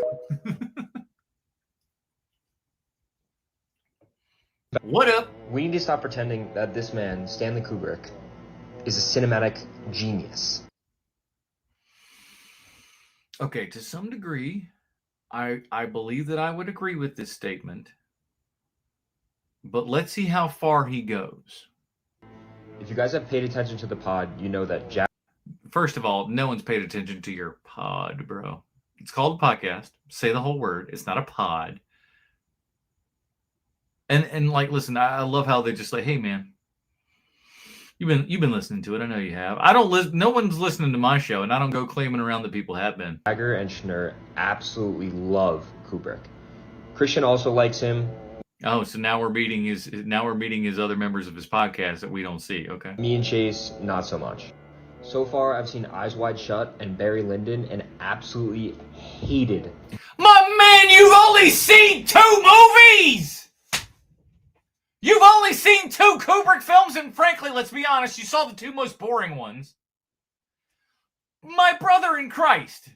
What up? We need to stop pretending that this man, Stanley Kubrick, is a cinematic genius. Okay, to some degree, I believe that I would agree with this statement. But let's see how far he goes. If you guys have paid attention to the pod, you know that Jack... First of all, no one's paid attention to your pod, bro. It's called a podcast. Say the whole word. It's not a pod. And like, listen, I love how they just like, hey, man, you've been listening to it. I know you have. I don't listen. No one's listening to my show, and I don't go claiming around that people have been. Jagger and Schnapp absolutely love Kubrick. Christian also likes him. Oh, so now we're meeting his other members of his podcast that we don't see. Okay. Me and Chase, not so much. So far, I've seen Eyes Wide Shut and Barry Lyndon and absolutely hated. My man, you've only seen 2 movies! You've only seen 2 Kubrick films, and frankly, let's be honest, you saw the 2 most boring ones. My brother in Christ.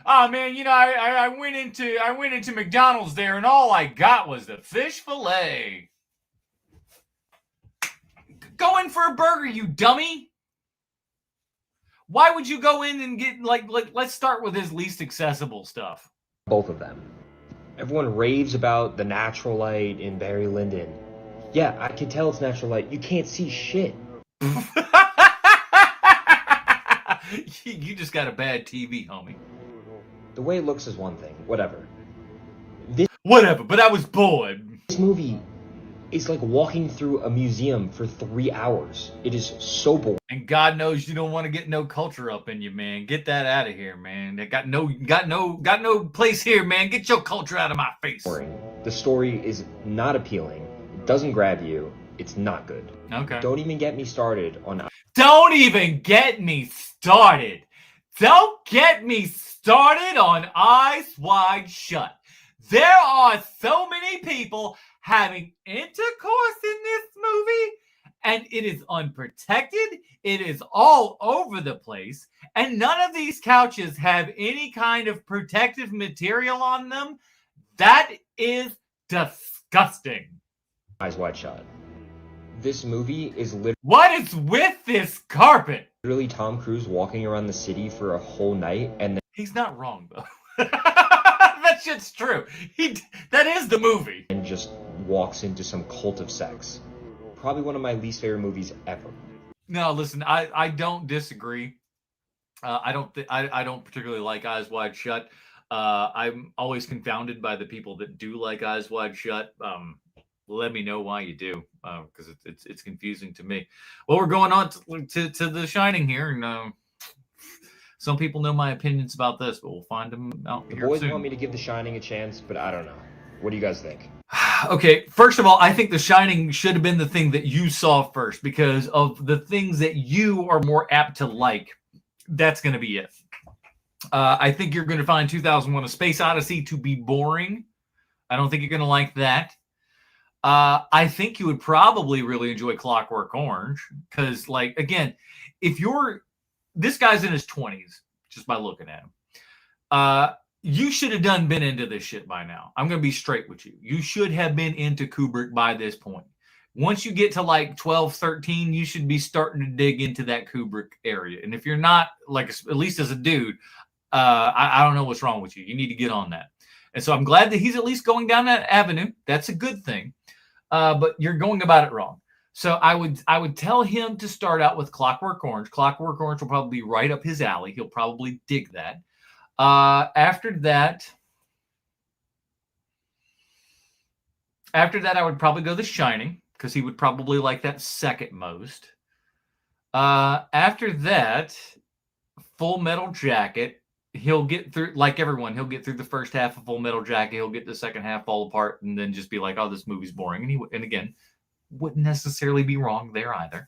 Oh man, you know, I went into McDonald's there, and all I got was the fish fillet. Go in for a burger, you dummy. Why would you go in and get like let's start with his least accessible stuff. Both of them. Everyone raves about the natural light in Barry Lyndon. Yeah, I can tell it's natural light. You can't see shit. You just got a bad TV, homie. The way it looks is one thing. Whatever. Whatever, but I was bored. This movie is like walking through a museum for 3 hours. It is so boring. And God knows you don't want to get no culture up in you, man. Get that out of here, man. They got no place here, man. Get your culture out of my face. The story is not appealing. It doesn't grab you. It's not good. Okay. Don't even get me started on... Don't even get me started. Don't get me started on Eyes Wide Shut. There are so many people having intercourse in this movie, and it is unprotected. It is all over the place, and none of these couches have any kind of protective material on them. That is disgusting. Eyes Wide Shut. This movie is literally... What is with this carpet? Literally Tom Cruise walking around the city for a whole night, and then... He's not wrong, though. That shit's true. That is the movie. And just walks into some cult of sex. Probably one of my least favorite movies ever. No, listen, I don't disagree. I don't particularly like Eyes Wide Shut. I'm always confounded by the people that do like Eyes Wide Shut. Let me know why you do, because it's confusing to me. Well, we're going on to The Shining here, and some people know my opinions about this, but we'll find them out here soon. The boys want me to give The Shining a chance, but I don't know. What do you guys think? Okay, first of all, I think The Shining should have been the thing that you saw first, because of the things that you are more apt to like. That's going to be it. I think you're going to find 2001: A Space Odyssey to be boring. I don't think you're going to like that. I think you would probably really enjoy Clockwork Orange, because, like, again, if this guy's in his 20s, just by looking at him, you should have been into this shit by now. I'm going to be straight with you. You should have been into Kubrick by this point. Once you get to like 12, 13, you should be starting to dig into that Kubrick area. And if you're not, like, at least as a dude, I don't know what's wrong with you. You need to get on that. And so I'm glad that he's at least going down that avenue. That's a good thing. But you're going about it wrong. So I would tell him to start out with Clockwork Orange. Clockwork Orange will probably be right up his alley. He'll probably dig that. After that, I would probably go The Shining, because he would probably like that second most. After that, Full Metal Jacket. He'll get through, like everyone, he'll get through the first half of Full Metal Jacket. He'll get the second half fall apart and then just be like, oh, this movie's boring. And again, wouldn't necessarily be wrong there either.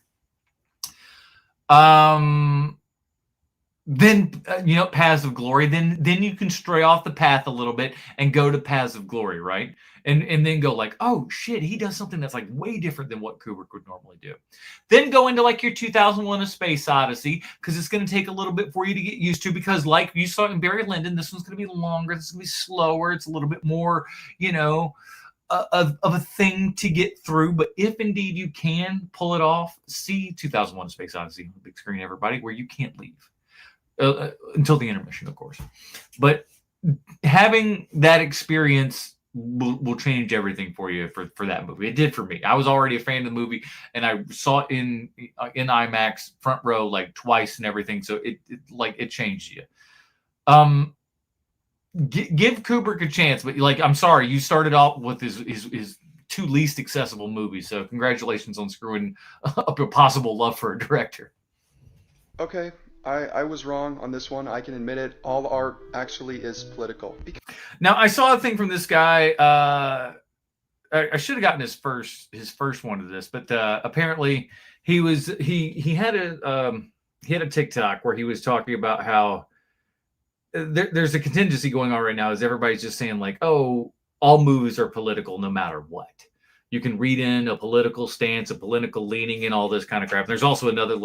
then Paths of Glory, then you can stray off the path a little bit and go to Paths of Glory, right? And then go like, oh shit, he does something that's like way different than what Kubrick would normally do. Then go into like your 2001: A Space Odyssey, because it's going to take a little bit for you to get used to, because like you saw in Barry Lyndon, this one's going to be longer, this is going to be slower, it's a little bit more, of a thing to get through. But if indeed you can pull it off, see 2001: A Space Odyssey on the big screen, everybody, where you can't leave. Until the intermission, of course. But having that experience will change everything for you for that movie. It did for me. I was already a fan of the movie, and I saw it in IMAX front row like twice and everything. So it changed you. Give Kubrick a chance, but I'm sorry, you started off with his two least accessible movies. So congratulations on screwing up your possible love for a director. Okay. I was wrong on this one. I can admit it. All art actually is political. Now, I saw a thing from this guy. I should have gotten his first one of this, but apparently he had a TikTok where he was talking about how there's a contingency going on right now, as everybody's just saying like, oh, all movies are political no matter what. You can read in a political stance, a political leaning, and all this kind of crap. There's also another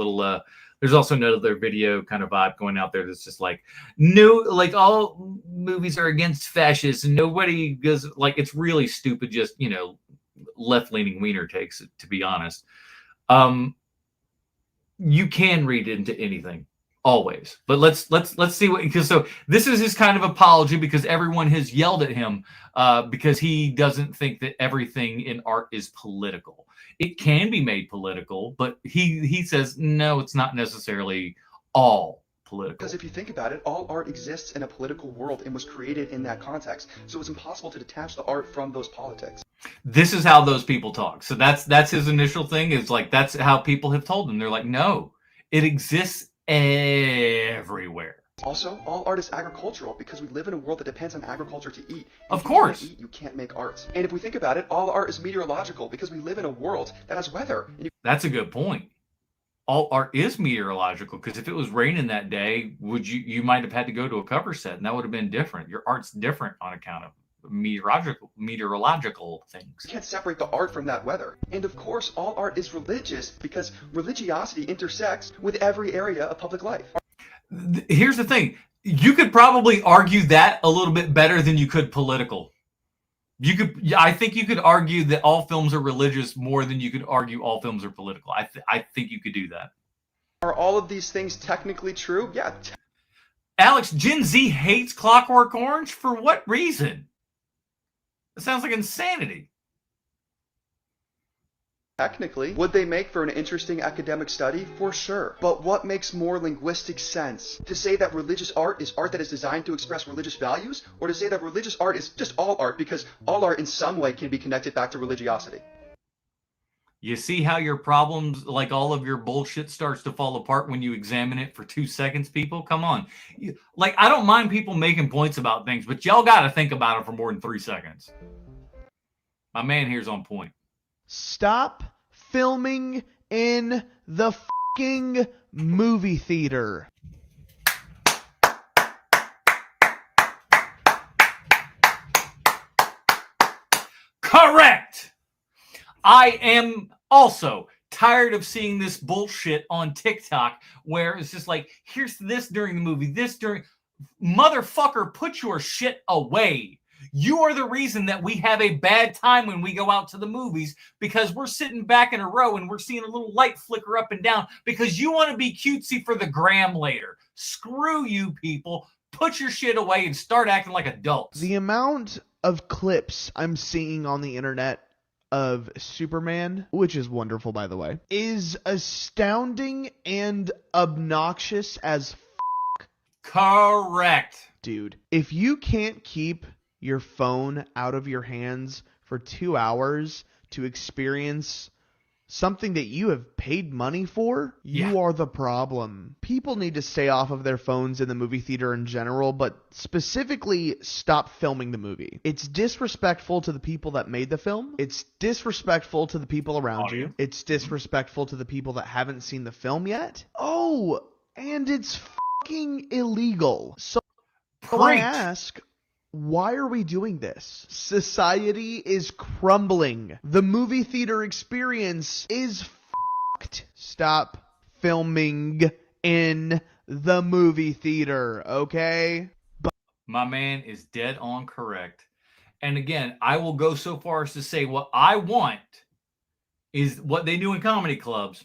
video kind of vibe going out there that's just like, no, like all movies are against fascists and nobody goes, like, it's really stupid, just, left-leaning wiener takes, to be honest. You can read into anything. Always. But let's see what, because so this is his kind of apology, because everyone has yelled at him because he doesn't think that everything in art is political. It can be made political, but he says no, it's not necessarily all political. Because if you think about it, all art exists in a political world and was created in that context. So it's impossible to detach the art from those politics. This is how those people talk. So that's his initial thing, is like, that's how people have told him. They're like, no, it exists everywhere. Also, all art is agricultural because we live in a world that depends on agriculture to eat. Of course. If you can't eat, you can't make art. And if we think about it, all art is meteorological because we live in a world that has weather. That's a good point. All art is meteorological, because if it was raining that day, you might have had to go to a cover set, and that would have been different. Your art's different on account of meteorological things. You can't separate the art from that weather. And of course, all art is religious because religiosity intersects with every area of public life. Here's the thing. You could probably argue that a little bit better than you could political. I think you could argue that all films are religious more than you could argue all films are political. I think you could do that. Are all of these things technically true? Yeah. Alex, Gen Z hates Clockwork Orange? For what reason? It sounds like insanity. Technically, would they make for an interesting academic study? For sure. But what makes more linguistic sense? To say that religious art is art that is designed to express religious values, or to say that religious art is just all art because all art in some way can be connected back to religiosity? You see how your problems, like all of your bullshit, starts to fall apart when you examine it for 2 seconds, people? Come on. I don't mind people making points about things, but y'all got to think about it for more than 3 seconds. My man here's on point. Stop filming in the fucking movie theater. Correct! I am also tired of seeing this bullshit on TikTok where it's just like, here's this during the movie, this during... Motherfucker, put your shit away. You are the reason that we have a bad time when we go out to the movies, because we're sitting back in a row and we're seeing a little light flicker up and down because you want to be cutesy for the gram later. Screw you, people. Put your shit away and start acting like adults. The amount of clips I'm seeing on the internet of Superman, which is wonderful, by the way, is astounding and obnoxious as f***. Correct. Dude, if you can't keep your phone out of your hands for 2 hours to experience something that you have paid money for, you are the problem. People need to stay off of their phones in the movie theater in general, but specifically stop filming the movie. It's disrespectful to the people that made the film. It's disrespectful to the people around you. It's disrespectful to the people that haven't seen the film yet. Oh, and it's fucking illegal. So I ask, why are we doing this? Society is crumbling. The movie theater experience is fucked. Stop filming in the movie theater, okay? My man is dead on correct. And again, I will go so far as to say what I want is what they do in comedy clubs.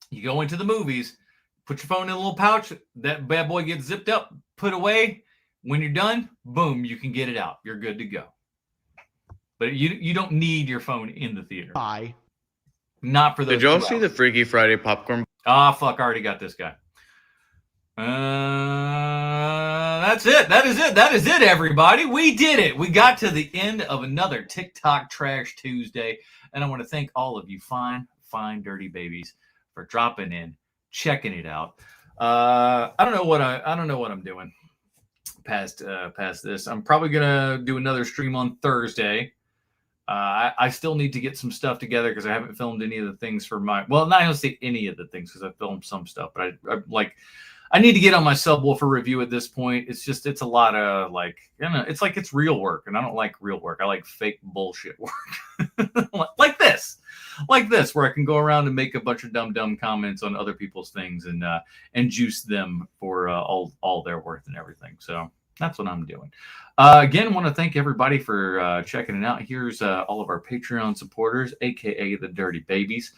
You go into the movies, put your phone in a little pouch, that bad boy gets zipped up, put away. When you're done, boom, you can get it out. You're good to go. But you don't need your phone in the theater. Bye. Not for those. Did y'all see the Freaky Friday popcorn? Fuck, I already got this guy. That's it. That is it. That is it, everybody. We did it. We got to the end of another TikTok Trash Tuesday. And I want to thank all of you fine, dirty babies for dropping in, checking it out. I don't know what I'm doing past this. I'm probably gonna do another stream on Thursday. I still need to get some stuff together because I haven't filmed any of the things for my. Well, not gonna say any of the things because I filmed some stuff, but I need to get on my subwoofer review at this point. It's a lot of it's real work, and I don't like real work. I like fake bullshit work, like this, where I can go around and make a bunch of dumb comments on other people's things and juice them for all their worth and everything. So that's what I'm doing. Again, want to thank everybody for checking it out. Here's all of our Patreon supporters, aka the Dirty Babies.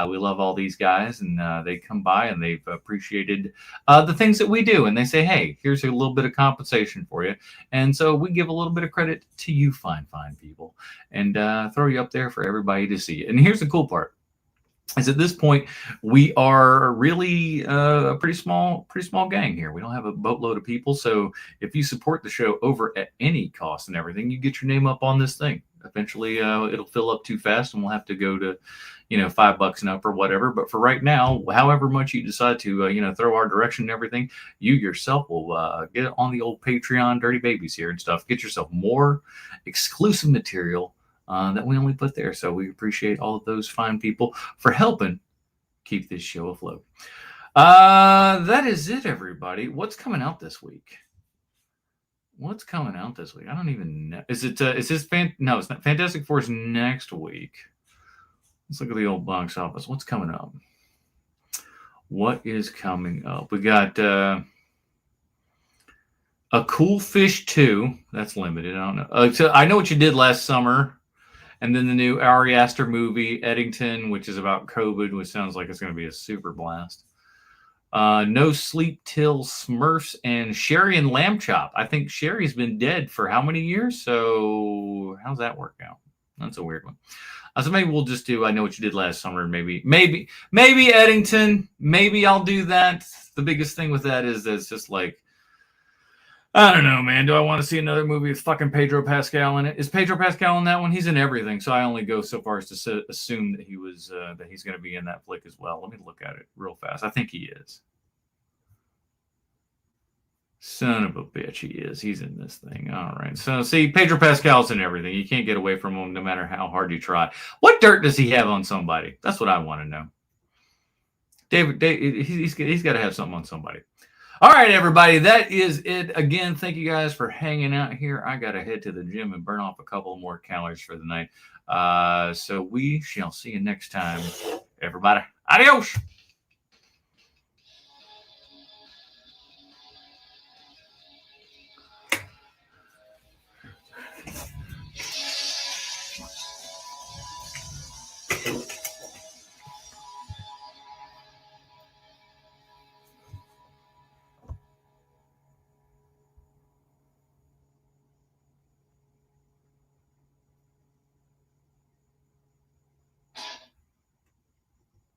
We love all these guys, and they come by and they've appreciated the things that we do. And they say, hey, here's a little bit of compensation for you. And so we give a little bit of credit to you fine people and throw you up there for everybody to see. And here's the cool part. Is at this point, we are really a pretty small gang here. We don't have a boatload of people. So if you support the show over at any cost and everything, you get your name up on this thing. Eventually, it'll fill up too fast and we'll have to go to, $5 and up or whatever. But for right now, however much you decide to, throw our direction and everything, you yourself will get on the old Patreon Dirty Babies here and stuff. Get yourself more exclusive material that we only put there. So we appreciate all of those fine people for helping keep this show afloat. That is it, everybody. What's coming out this week? I don't even know. Is this no, it's not. Fantastic Four is next week. Let's look at the old box office. What's coming up? What is coming up? We got A Cool Fish 2. That's limited. I don't know. So I Know What You Did Last Summer. And then the new Ari Aster movie, Eddington, which is about COVID, which sounds like it's going to be a super blast. No Sleep Till Smurfs and Sherry and Lamb Chop. I think Sherry's been dead for how many years? So how's that work out? That's a weird one. So maybe we'll just do I Know What You Did Last Summer. Maybe Eddington. Maybe I'll do that. The biggest thing with that is that it's just like, I don't know, man. Do I want to see another movie with fucking Pedro Pascal in it? Is Pedro Pascal in that one? He's in everything, so I only go so far as to assume that he's going to be in that flick as well. Let me look at it real fast. I think he is. Son of a bitch, he is. He's in this thing. All right. So, see, Pedro Pascal's in everything. You can't get away from him no matter how hard you try. What dirt does he have on somebody? That's what I want to know. David he's got to have something on somebody. All right, everybody, that is it. Again, thank you guys for hanging out here. I got to head to the gym and burn off a couple more calories for the night. So we shall see you next time, everybody. Adios.